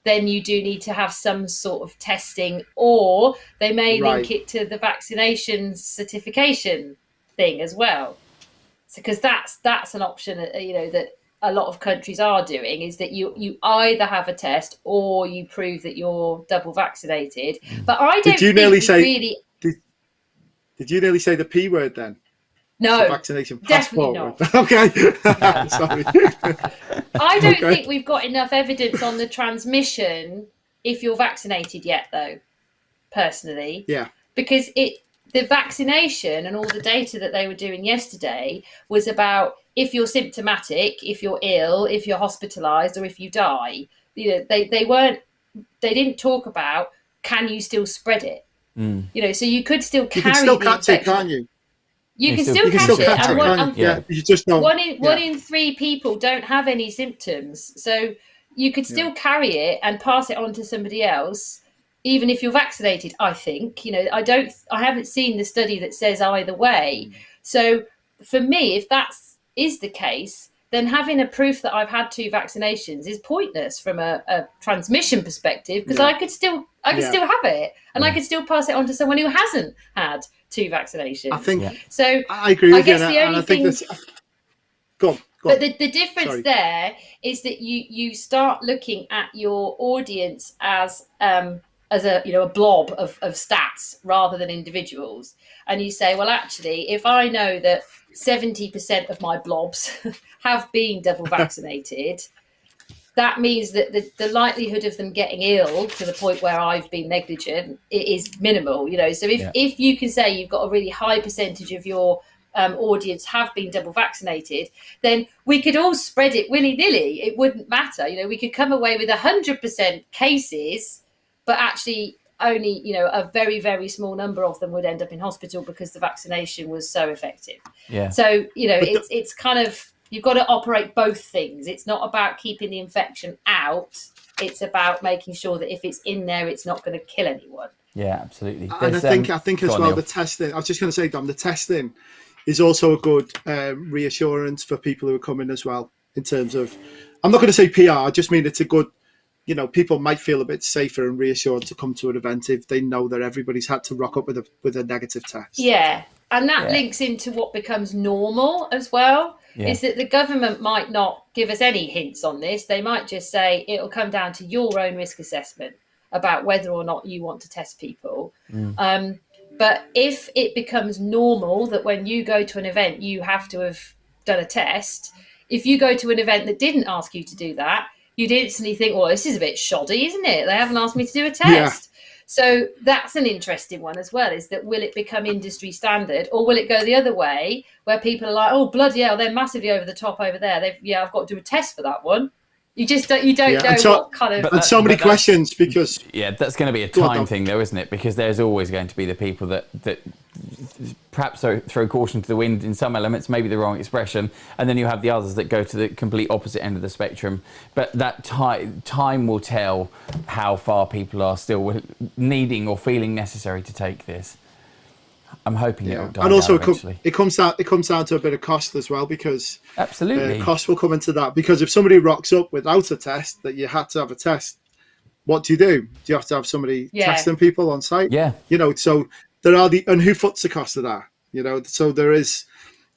then you do need to have some sort of testing, or they may link it to the vaccination certification thing as well. Because that's an option, that a lot of countries are doing, is that you either have a test or you prove that you're double vaccinated. But I don't think really... Did you nearly say the P word then? No, vaccination definitely passport. not. Okay. Sorry. I don't think we've got enough evidence on the transmission if you're vaccinated yet, though, personally. Yeah. Because the vaccination and all the data that they were doing yesterday was about if you're symptomatic, if you're ill, if you're hospitalised, or if you die. They didn't talk about can you still spread it. So you could still carry you can still the catch infection. it, can't you? You can still catch it. You just don't. One in 3 people don't have any symptoms, so you could still carry it and pass it on to somebody else, even if you're vaccinated. I think I haven't seen the study that says either way. So for me, if that is the case, then having a proof that I've had 2 vaccinations is pointless from a transmission perspective, because I could still have it, and I could still pass it on to someone who hasn't had 2 vaccinations. I think so. I agree with you. The only thing. Go on. But the difference there is that you start looking at your audience as a blob of stats rather than individuals, and you say, well, actually, if I know that 70% of my blobs have been double vaccinated, that means that the likelihood of them getting ill to the point where I've been negligent is minimal. So if you can say you've got a really high percentage of your audience have been double vaccinated, then we could all spread it willy-nilly. It wouldn't matter. We could come away with 100% cases, but actually only a very, very small number of them would end up in hospital because the vaccination was so effective. So it's kind of, you've got to operate both things. It's not about keeping the infection out, it's about making sure that if it's in there, it's not going to kill anyone. Absolutely. And I think as well, Neil. The testing, I was just going to say, Dom, the testing is also a good reassurance for people who are coming as well, in terms of, I'm not going to say PR, I just mean it's a good, people might feel a bit safer and reassured to come to an event if they know that everybody's had to rock up with a negative test. And that links into what becomes normal as well, is that the government might not give us any hints on this. They might just say it'll come down to your own risk assessment about whether or not you want to test people. But if it becomes normal that when you go to an event, you have to have done a test, if you go to an event that didn't ask you to do that, you'd instantly think, well, this is a bit shoddy, isn't it? They haven't asked me to do a test. So that's an interesting one as well, is that will it become industry standard, or will it go the other way where people are like, oh, bloody hell, they're massively over the top over there. I've got to do a test for that one. You just don't know what kind of... And so many questions because... that's going to be a time thing though, isn't it? Because there's always going to be the people that perhaps throw caution to the wind in some elements, maybe the wrong expression, and then you have the others that go to the complete opposite end of the spectrum. But that time will tell how far people are still needing or feeling necessary to take this. I'm hoping it'll die. And also, it comes down to a bit of cost as well, because absolutely cost will come into that. Because if somebody rocks up without a test, that you had to have a test, what do? Do you have to have somebody testing people on site? Yeah. So there are and who foots the cost of that? So there is,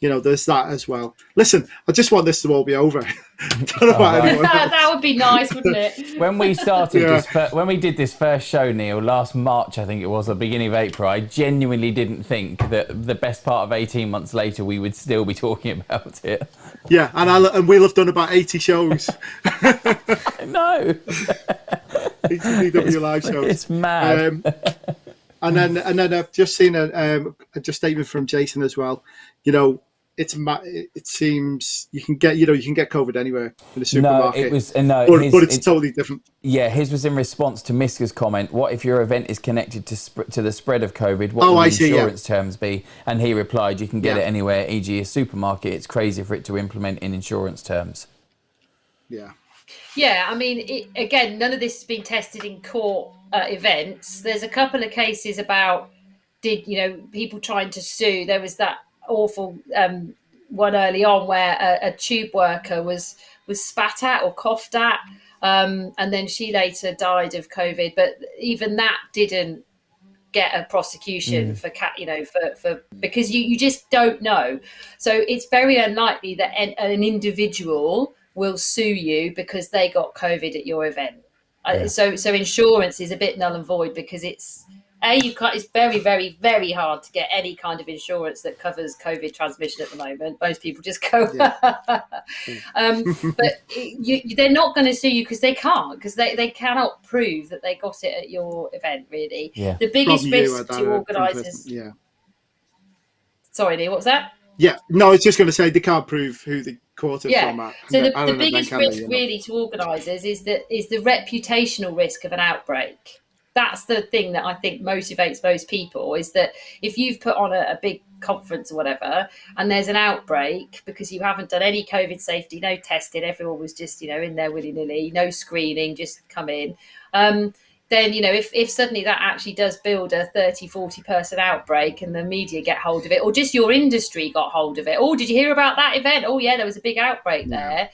there's that as well. Listen, I just want this to all be over. Don't know about anyone else. That would be nice, wouldn't it? When we started when we did this first show, Neil, last March, I think it was, the beginning of April, I genuinely didn't think that the best part of 18 months later we would still be talking about it. Yeah, and we'll have done about 80 shows. I know. 80 DW live shows. It's mad. And then I've just seen a statement from Jason as well. It seems you can get COVID anywhere in a supermarket. But it's totally different. Yeah, his was in response to Miska's comment. What if your event is connected to the spread of COVID? What will the insurance terms be? And he replied, you can get it anywhere, e.g. a supermarket. It's crazy for it to implement in insurance terms. Yeah. Yeah, I mean, again, none of this has been tested in court events. There's a couple of cases about people trying to sue. There was that awful one early on where a tube worker was spat at or coughed at, and then she later died of COVID. But even that didn't get a prosecution for because you just don't know. So it's very unlikely that an individual will sue you because they got COVID at your event. So insurance is a bit null and void because it's very, very, very hard to get any kind of insurance that covers COVID transmission at the moment. Most people just go, but they're not going to sue you because they can't, because they cannot prove that they got it at your event, really. Yeah. The biggest risk to organisers... Yeah. Sorry, Neil, what was that? Yeah, no, I was just going to say they can't prove who they caught it from. So the biggest risk really to organisers is the reputational risk of an outbreak. That's the thing that I think motivates most people, is that if you've put on a big conference or whatever and there's an outbreak because you haven't done any COVID safety, no testing, everyone was just, in there willy-nilly, no screening, just come in. Then, if suddenly that actually does build a 30, 40 person outbreak and the media get hold of it, or just your industry got hold of it. Oh, did you hear about that event? Oh, yeah, there was a big outbreak there.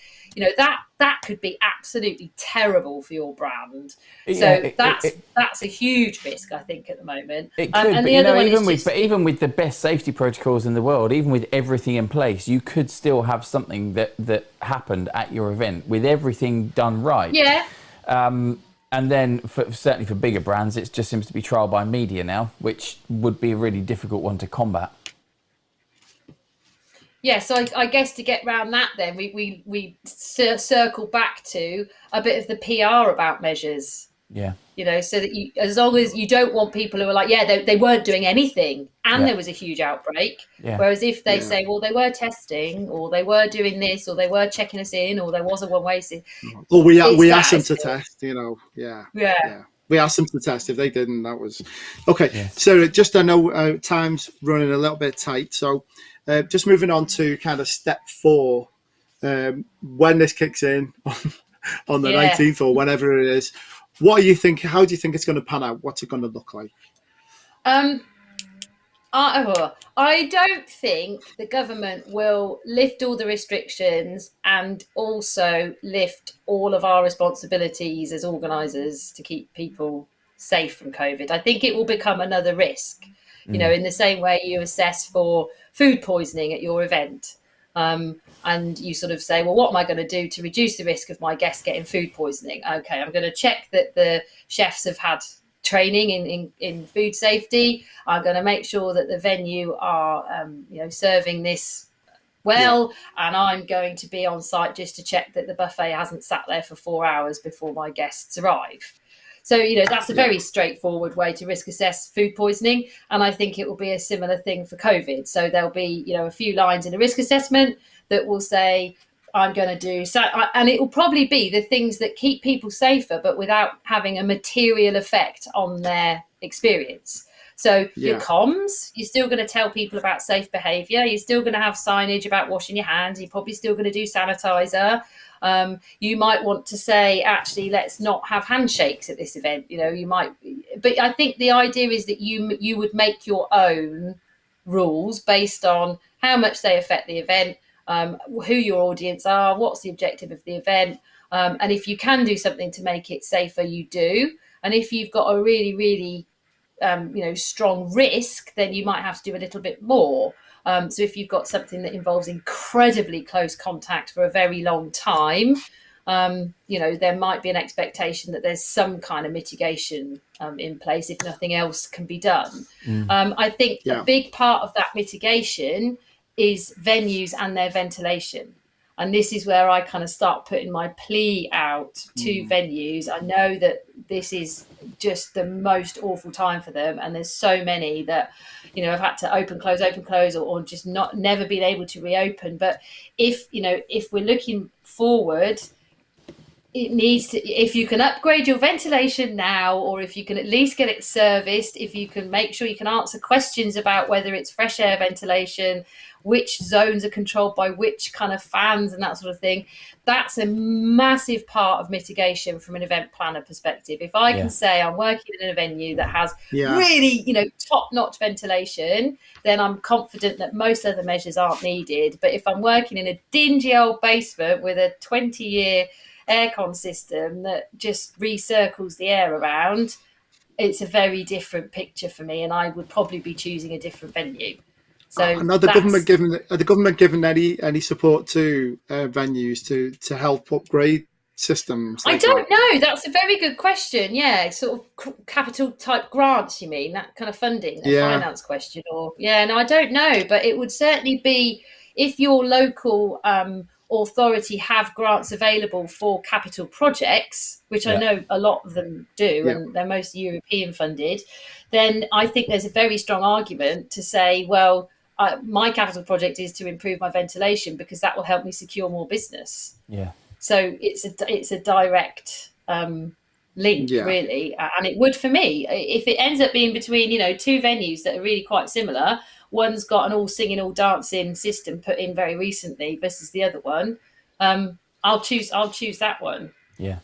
That could be absolutely terrible for your brand. So that's a huge risk, I think, at the moment. It could, and the other one is even with the best safety protocols in the world, even with everything in place, you could still have something that happened at your event with everything done right. Yeah. And then, certainly for bigger brands, it just seems to be trial by media now, which would be a really difficult one to combat. Yeah, so I guess to get around that, then we circle back to a bit of the PR about measures. Yeah. So that as long as you don't want people who are like, they weren't doing anything and there was a huge outbreak. Yeah. Whereas if they say, well, they were testing, or they were doing this, or they were checking us in, or there was a one-way system. Well, we asked them to test, Yeah. We asked them to test. If they didn't, that was okay. Yes. So I know time's running a little bit tight. So just moving on to kind of step 4, when this kicks in on the 19th or whenever it is. What do you think? How do you think it's going to pan out? What's it going to look like? I don't think the government will lift all the restrictions and also lift all of our responsibilities as organisers to keep people safe from COVID. I think it will become another risk, in the same way you assess for food poisoning at your event. And you sort of say, well, what am I going to do to reduce the risk of my guests getting food poisoning? Okay, I'm going to check that the chefs have had training in food safety. I'm going to make sure that the venue are, serving this well, and I'm going to be on site just to check that the buffet hasn't sat there for 4 hours before my guests arrive. So, that's a very straightforward way to risk assess food poisoning. And I think it will be a similar thing for COVID. So there'll be, a few lines in a risk assessment that will say, I'm going to do so. And it will probably be the things that keep people safer, but without having a material effect on their experience. So your comms, you're still going to tell people about safe behaviour. You're still going to have signage about washing your hands. You're probably still going to do sanitizer. You might want to say, actually, let's not have handshakes at this event. You might, but I think the idea is that you would make your own rules based on how much they affect the event, who your audience are, what's the objective of the event. And if you can do something to make it safer, you do. And if you've got a really, really, strong risk, then you might have to do a little bit more. So if you've got something that involves incredibly close contact for a very long time, there might be an expectation that there's some kind of mitigation in place if nothing else can be done. I think a big part of that mitigation is venues and their ventilation. And this is where I kind of start putting my plea out to venues. I know that this is just the most awful time for them. And there's so many that, have had to open, close, or just never been able to reopen. But if we're looking forward, it needs to, if you can upgrade your ventilation now, or if you can at least get it serviced, if you can make sure you can answer questions about whether it's fresh air ventilation, which zones are controlled by which kind of fans and that sort of thing, that's a massive part of mitigation from an event planner perspective. If I can say I'm working in a venue that has really, top-notch ventilation, then I'm confident that most other measures aren't needed. But if I'm working in a dingy old basement with a 20-year aircon system that just recircles the air around, it's a very different picture for me, and I would probably be choosing a different venue. So are the government giving any support to venues to help upgrade systems? I don't know. That's a very good question. Yeah, sort of capital type grants, you mean, that kind of funding, finance question, or no, I don't know, but it would certainly be if your local authority have grants available for capital projects, which I know a lot of them do, and they're mostly European funded, then I think there's a very strong argument to say, well, my capital project is to improve my ventilation because that will help me secure more business. So it's a direct link, really, and it would for me if it ends up being between two venues that are really quite similar. One's got an all singing, all dancing system put in very recently versus the other one. I'll choose that one. Yeah.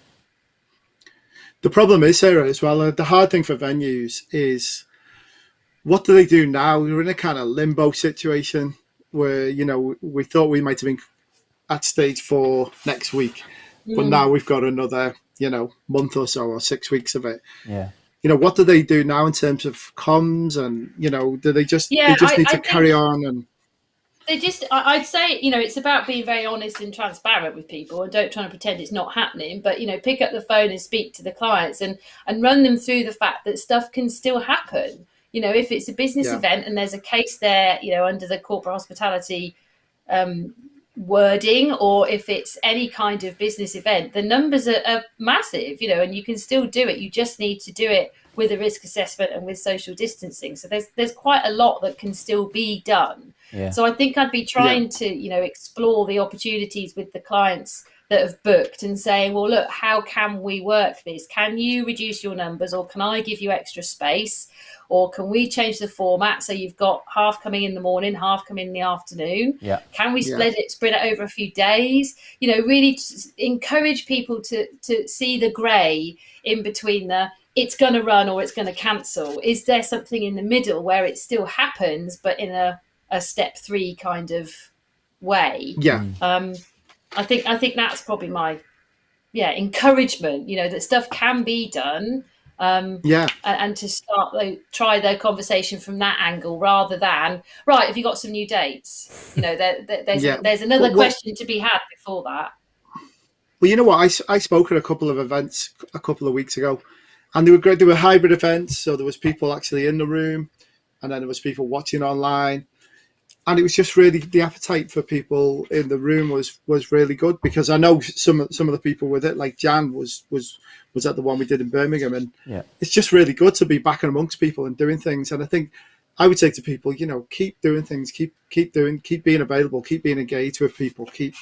The problem is, Sarah, as well, the hard thing for venues is, what do they do now? We're in a kind of limbo situation where, we thought we might have been at stage 4 next week, but now we've got another, month or so, or 6 weeks of it. Yeah. What do they do now in terms of comms, and, do they just, need to carry on? And I'd say, it's about being very honest and transparent with people, and don't try to pretend it's not happening, but, pick up the phone and speak to the clients and run them through the fact that stuff can still happen. If it's a business event and there's a case there, under the corporate hospitality wording, or if it's any kind of business event, the numbers are massive, and you can still do it. You just need to do it with a risk assessment and with social distancing. So there's quite a lot that can still be done. So I think I'd be trying to, explore the opportunities with the clients that have booked and saying, well, look, how can we work this? Can you reduce your numbers, or can I give you extra space? Or can we change the format so you've got half coming in the morning, half coming in the afternoon? Can we spread it over a few days? Really encourage people to see the grey in between the it's going to run or it's going to cancel. Is there something in the middle where it still happens, but in a step 3 kind of way? I think that's probably my encouragement, that stuff can be done. And to try the conversation from that angle, rather than, right, have you got some new dates? There's another question to be had before that. Well, you know what, I spoke at a couple of events a couple of weeks ago, and they were great. They were hybrid events, so there was people actually in the room, and then there was people watching online. And it was just really, the appetite for people in the room was really good, because I know some of the people with it, like Jan was at the one we did in Birmingham, and it's just really good to be back amongst people and doing things. And I think I would say to people, keep doing things, keep being available, keep being engaged with people, keep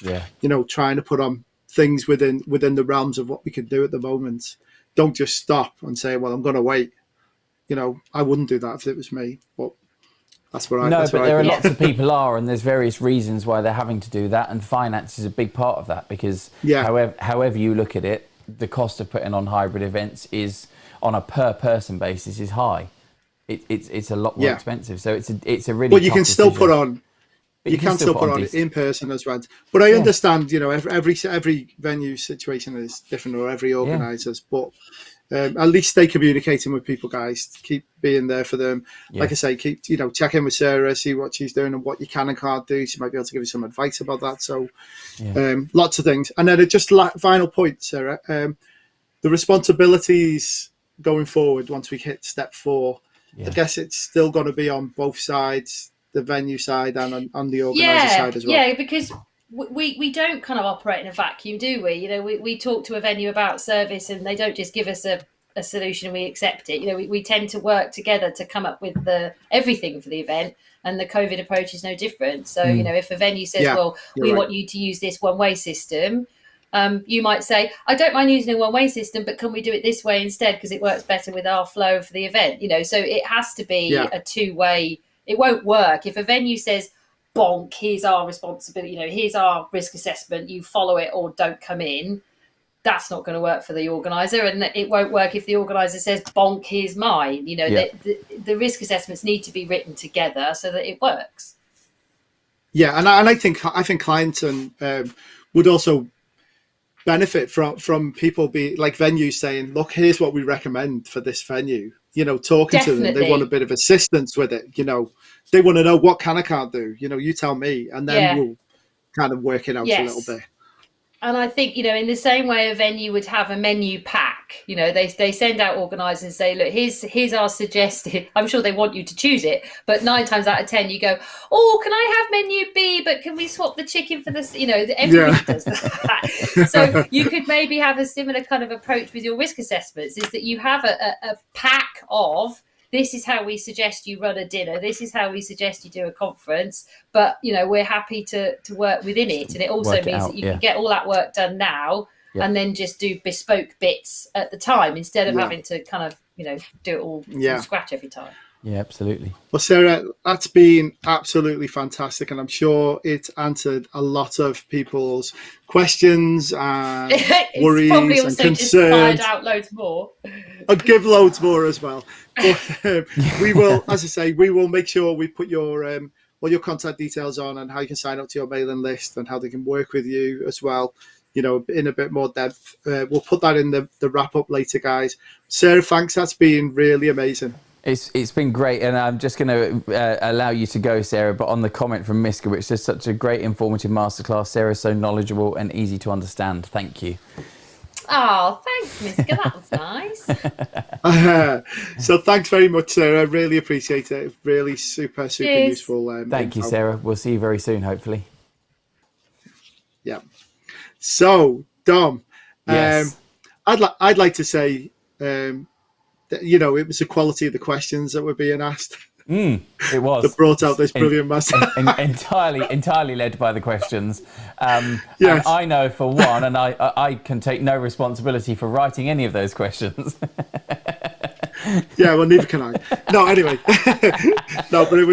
trying to put on things within the realms of what we can do at the moment. Don't just stop and say, well, I'm going to wait. I wouldn't do that if it was me, but that's what but there are lots of people and there's various reasons why they're having to do that, and finance is a big part of that, because however you look at it, the cost of putting on hybrid events is, on a per person basis, is high. It's a lot more expensive, so it's a really. But you can still put on. you can still put on it in person as well. But I understand, you know, every venue situation is different, or every organisers. But at least stay communicating with people, guys. Keep being there for them. Like I say, keep check in with Sarah, see what she's doing and what you can and can't do. She might be able to give you some advice about that. So lots of things. And then just final point, Sarah. The responsibilities going forward once we hit step 4. I guess it's still going to be on both sides, the venue side and on the organiser side as well. Yeah, because we don't kind of operate in a vacuum, do we? You know, we talk to a venue about service and they don't just give us a solution and we accept it. You know, we tend to work together to come up with everything for the event, and the COVID approach is no different. So, you know, if a venue says, we want you to use this one-way system, you might say, I don't mind using a one-way system, but can we do it this way instead because it works better with our flow for the event? You know, so it has to be a two-way. It won't work if a venue says, bonk, here's our responsibility, you know, here's our risk assessment, you follow it or don't come in. That's not going to work for the organizer, and it won't work if the organizer says, bonk, here's mine. You know, the risk assessments need to be written together so that it works. Yeah, and I think clients would also benefit from people venues saying, look, here's what we recommend for this venue. You know, talking to them, they want a bit of assistance with it. You know, they want to know what can I can't do. You know, you tell me, and then we'll kind of work it out a little bit. And I think, you know, in the same way a venue would have a menu pack, you know, they send out organisers and say, look, here's our suggested. I'm sure they want you to choose it, but 9 times out of 10 you go, oh, can I have menu B, but can we swap the chicken for this? You know, everybody does that. So you could maybe have a similar kind of approach with your risk assessments, is that you have a pack of, this is how we suggest you run a dinner. This is how we suggest you do a conference. But, you know, we're happy to work within it. And it also means that you can get all that work done now and then just do bespoke bits at the time instead of having to kind of, you know, do it all from scratch every time. Yeah, absolutely. Well, Sarah, that's been absolutely fantastic. And I'm sure it answered a lot of people's questions and worries probably also and concerns. Just fired out loads more. I'll give loads more as well. But we will, as I say, we will make sure we put your all your contact details on and how you can sign up to your mailing list and how they can work with you as well, you know, in a bit more depth. We'll put that in the wrap up later, guys. Sarah, thanks. That's been really amazing. It's been great, and I'm just going to allow you to go, Sarah, but on the comment from Miska, which is such a great informative masterclass. Sarah's so knowledgeable and easy to understand. Thank you. Oh, thanks, Miska. That was nice. So thanks very much, Sarah. I really appreciate it. Really super useful. Thank you, Sarah. We'll see you very soon, hopefully. Yeah. So, Dom, yes. I'd like to say, you know, it was the quality of the questions that were being asked. It was. That brought out this brilliant master. entirely led by the questions. Yes. And I know for one, and I can take no responsibility for writing any of those questions. Yeah, well, neither can I. No, anyway. No, but it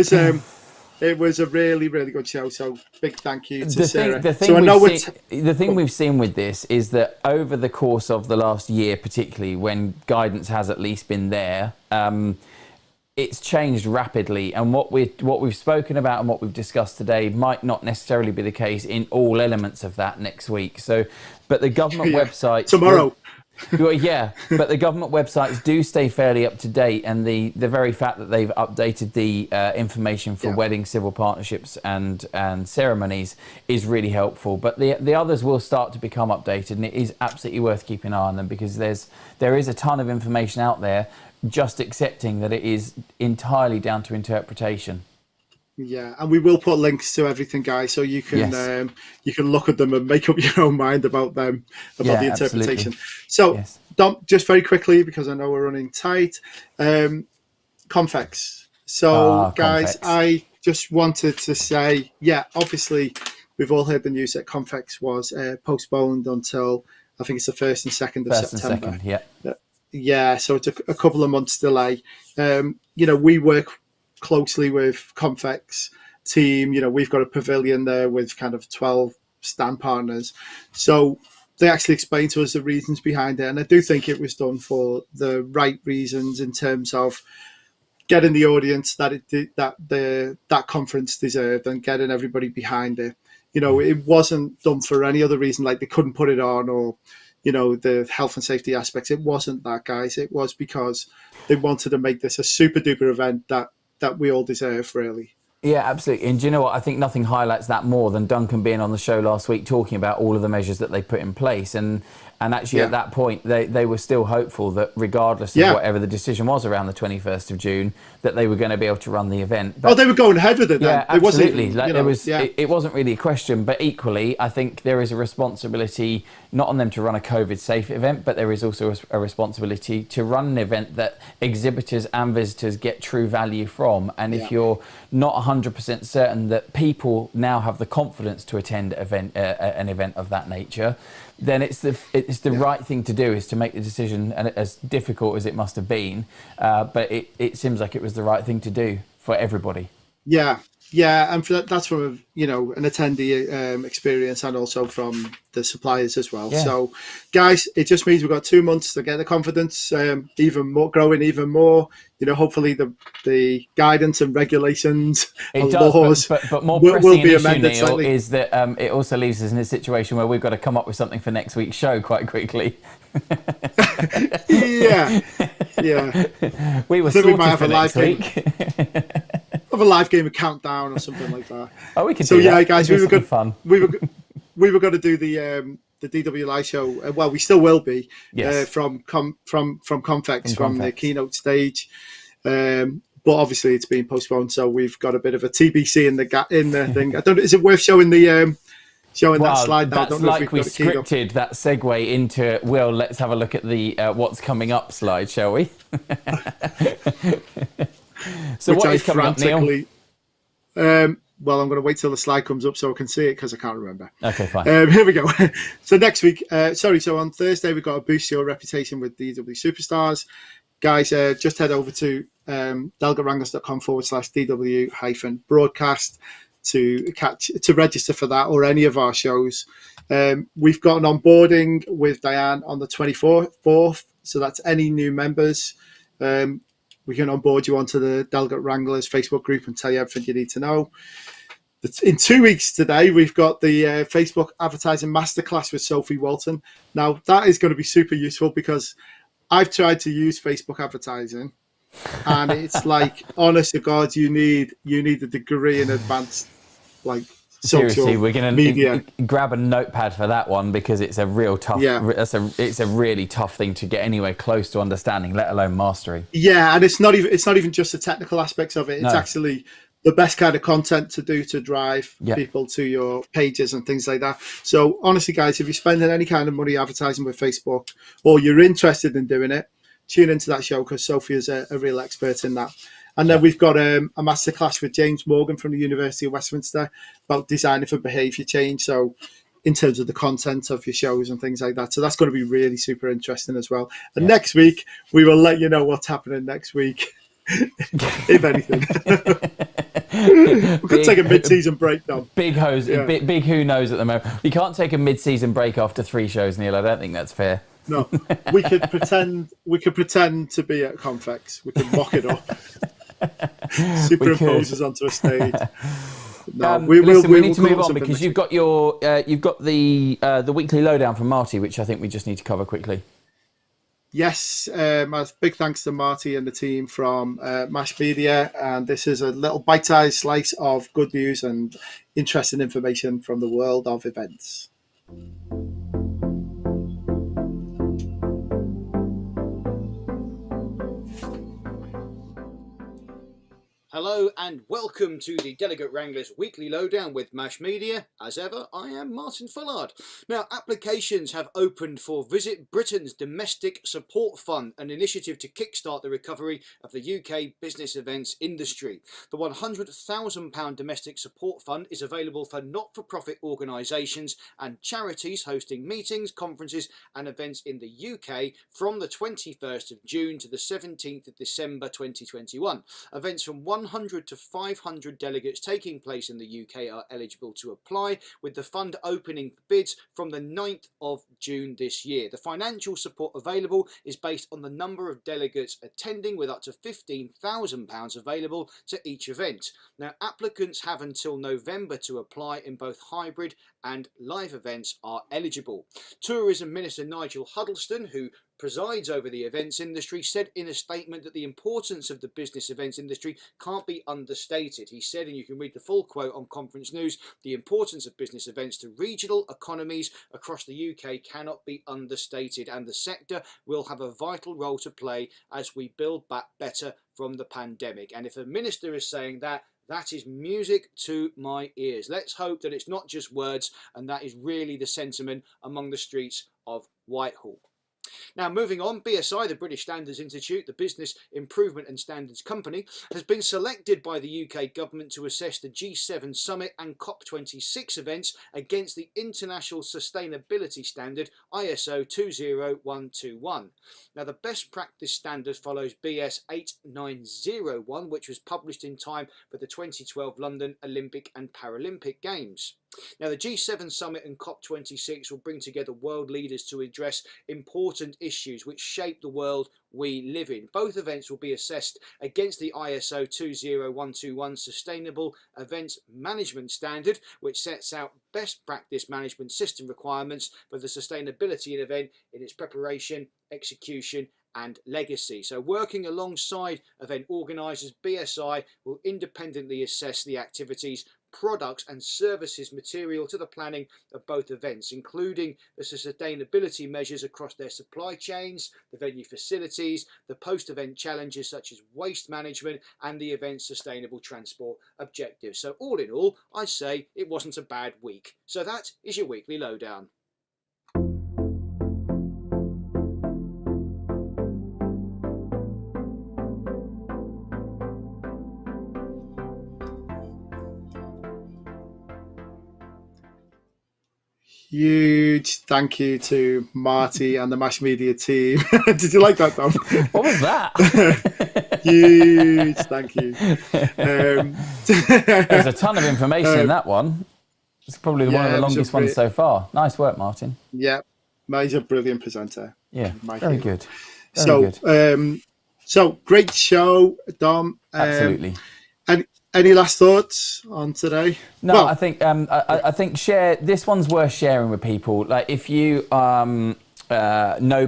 was a really, really good show. So big thank you to Sarah. The thing we've seen with this is that over the course of the last year, particularly when guidance has at least been there, it's changed rapidly. And what we've spoken about and what we've discussed today might not necessarily be the case in all elements of that next week. So, but the government website tomorrow. Well, yeah, but the government websites do stay fairly up to date, and the very fact that they've updated the information for wedding, civil partnerships and ceremonies is really helpful. But the others will start to become updated, and it is absolutely worth keeping an eye on them, because there is a ton of information out there, just accepting that it is entirely down to interpretation. Yeah, and we will put links to everything, guys, so you can look at them and make up your own mind about them, about the interpretation. Absolutely. So, Dom, just very quickly, because I know we're running tight, Confex. So, guys, Confex. I just wanted to say, obviously, we've all heard the news that Confex was postponed until, I think it's the 1st and 2nd of September. And 2nd, yeah, so it's a couple of months delay. You know, we work closely with Confex team. You know, we've got a pavilion there with kind of 12 stand partners. So they actually explained to us the reasons behind it. And I do think it was done for the right reasons in terms of getting the audience that that conference deserved and getting everybody behind it. You know, it wasn't done for any other reason, like they couldn't put it on, or, you know, the health and safety aspects. It wasn't that, guys. It was because they wanted to make this a super duper event that we all deserve, really. Yeah, absolutely. And do you know what? I think nothing highlights that more than Duncan being on the show last week talking about all of the measures that they put in place. And actually at that point, they were still hopeful that regardless of whatever the decision was around the 21st of June, that they were going to be able to run the event. But, they were going ahead with it then. Yeah, absolutely. It wasn't really a question, but equally, I think there is a responsibility not on them to run a COVID-safe event, but there is also a responsibility to run an event that exhibitors and visitors get true value from. And if you're not 100% certain that people now have the confidence to attend an event of that nature, then it's the right thing to do, is to make the decision, and as difficult as it must have been, but it seems like it was the right thing to do for everybody. Yeah, and that's from an attendee experience, and also from the suppliers as well. So, guys, it just means we've got 2 months to get the confidence growing even more. You know, hopefully the guidance and regulations and laws but more will be issue, amended Neil, slightly. Is that it also leaves us in a situation where we've got to come up with something for next week's show quite quickly. yeah. We were sorted for next week. Have a live game of Countdown or something like that. Oh, we could. So do that. guys, we were good fun. We were going to do the DWLI show. Well, we still will be. Yes. From Confex, from the keynote stage. But obviously it's been postponed, so we've got a bit of a TBC in the thing. I don't know. Is it worth showing that slide? That's like we scripted that segue into let's have a look at the what's coming up slide, shall we? So what is coming up, Neil? Well, I'm going to wait till the slide comes up so I can see it, because I can't remember. Okay, fine. Here we go. So next week, so on Thursday, we've got to boost your reputation with DW Superstars. Guys, just head over to delegatewranglers.com/DW-broadcast to register for that, or any of our shows. We've got an onboarding with Diane on the 24th, so that's any new members. We can onboard you onto the Delegate Wranglers Facebook group and tell you everything you need to know. In 2 weeks today, we've got the Facebook Advertising Masterclass with Sophie Walton. Now, that is going to be super useful, because I've tried to use Facebook advertising, and it's like, honest to God, you need a degree in advanced, like, seriously, we're going to grab a notepad for that one, because it's a real tough. It's a really tough thing to get anywhere close to understanding, let alone mastery. Yeah, and it's not even just the technical aspects of it. It's actually the best kind of content to do to drive people to your pages and things like that. So honestly, guys, if you're spending any kind of money advertising with Facebook, or you're interested in doing it, tune into that show, because Sophie is a real expert in that. And then we've got a masterclass with James Morgan from the University of Westminster about designing for behaviour change. So in terms of the content of your shows and things like that. So that's going to be really super interesting as well. And next week, we will let you know what's happening next week, if anything. We could take a mid-season break now. Big who knows at the moment. We can't take a mid-season break after 3 shows, Neil. I don't think that's fair. No, we could pretend to be at Confex. We could mock it up. Superimpose us onto a stage. No, we need to move on, because you've got the weekly lowdown from Marty, which I think we just need to cover quickly. Yes, my big thanks to Marty and the team from Mash Media, and this is a little bite-sized slice of good news and interesting information from the world of events. Hello and welcome to the Delegate Wranglers Weekly Lowdown with Mash Media. As ever, I am Martin Fullard. Now, applications have opened for Visit Britain's Domestic Support Fund, an initiative to kickstart the recovery of the UK business events industry. The £100,000 Domestic Support Fund is available for not-for-profit organisations and charities hosting meetings, conferences and events in the UK from the 21st of June to the 17th of December 2021. Events from 1 100 to 500 delegates taking place in the UK are eligible to apply, with the fund opening bids from the 9th of June this year. The financial support available is based on the number of delegates attending, with up to £15,000 available to each event. Now, applicants have until November to apply in both hybrid and live events are eligible. Tourism Minister Nigel Huddleston, who presides over the events industry, said in a statement that the importance of the business events industry can't be understated. He said, and you can read the full quote on Conference News, the importance of business events to regional economies across the UK cannot be understated, and the sector will have a vital role to play as we build back better from the pandemic. And if a minister is saying that, that is music to my ears. Let's hope that it's not just words, and that is really the sentiment among the streets of Whitehall. Now, moving on, BSI, the British Standards Institute, the Business Improvement and Standards Company, has been selected by the UK government to assess the G7 Summit and COP26 events against the International Sustainability Standard ISO 20121. Now, the best practice standard follows BS 8901, which was published in time for the 2012 London Olympic and Paralympic Games. Now, the G7 Summit and COP26 will bring together world leaders to address important issues which shape the world we live in. Both events will be assessed against the ISO 20121 Sustainable Events Management Standard, which sets out best practice management system requirements for the sustainability of an event in its preparation, execution, and legacy. So, working alongside event organisers, BSI will independently assess the activities, products and services material to the planning of both events, including the sustainability measures across their supply chains, the venue facilities, the post-event challenges such as waste management, and the event's sustainable transport objectives. So all in all, I say it wasn't a bad week. So that is your weekly lowdown. Huge thank you to Marty and the Mash Media team. Did you like that, Dom? What was that? Huge thank you. There's a ton of information in that one. It's probably one of the longest ones so far. Nice work, Martin. Yeah, he's a brilliant presenter. Yeah, Mikey. very good. So great show, Dom. Absolutely. Any last thoughts on today? No, well, I think share. This one's worth sharing with people. Like if you know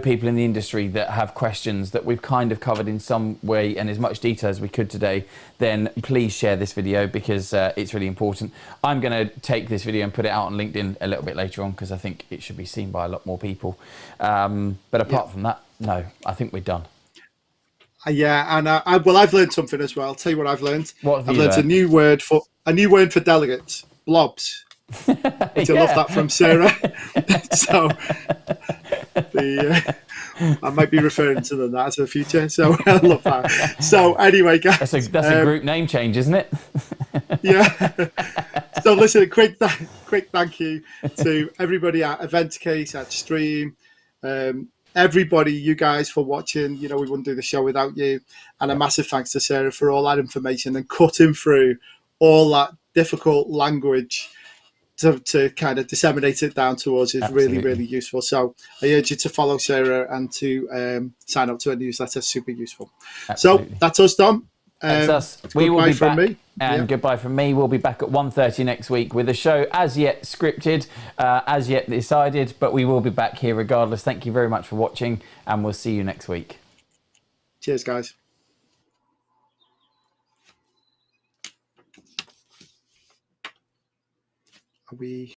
people in the industry that have questions that we've kind of covered in some way and as much detail as we could today, then please share this video because it's really important. I'm going to take this video and put it out on LinkedIn a little bit later on because I think it should be seen by a lot more people. But apart from that, no, I think we're done. Yeah, and I've learned something as well. I'll tell you what I've learned. What have I've you learned learned? a new word for delegates, blobs. I love that from Sarah. So I might be referring to them that as a future. So I love that. So anyway, guys, that's a group name change, isn't it? Yeah. So listen, a quick thank you to everybody at Event Case, at Stream. Everybody, you guys, for watching. You know, we wouldn't do the show without you. And a massive thanks to Sarah for all that information and cutting through all that difficult language to kind of disseminate it down to us is Absolutely. Really, really useful. So I urge you to follow Sarah and to sign up to her newsletter. Super useful. Absolutely. So that's us, Dom. That's us. We will be back, and goodbye from me. We'll be back at 1:30 next week with a show as yet scripted, as yet decided, but we will be back here regardless. Thank you very much for watching, and we'll see you next week. Cheers, guys. Are we...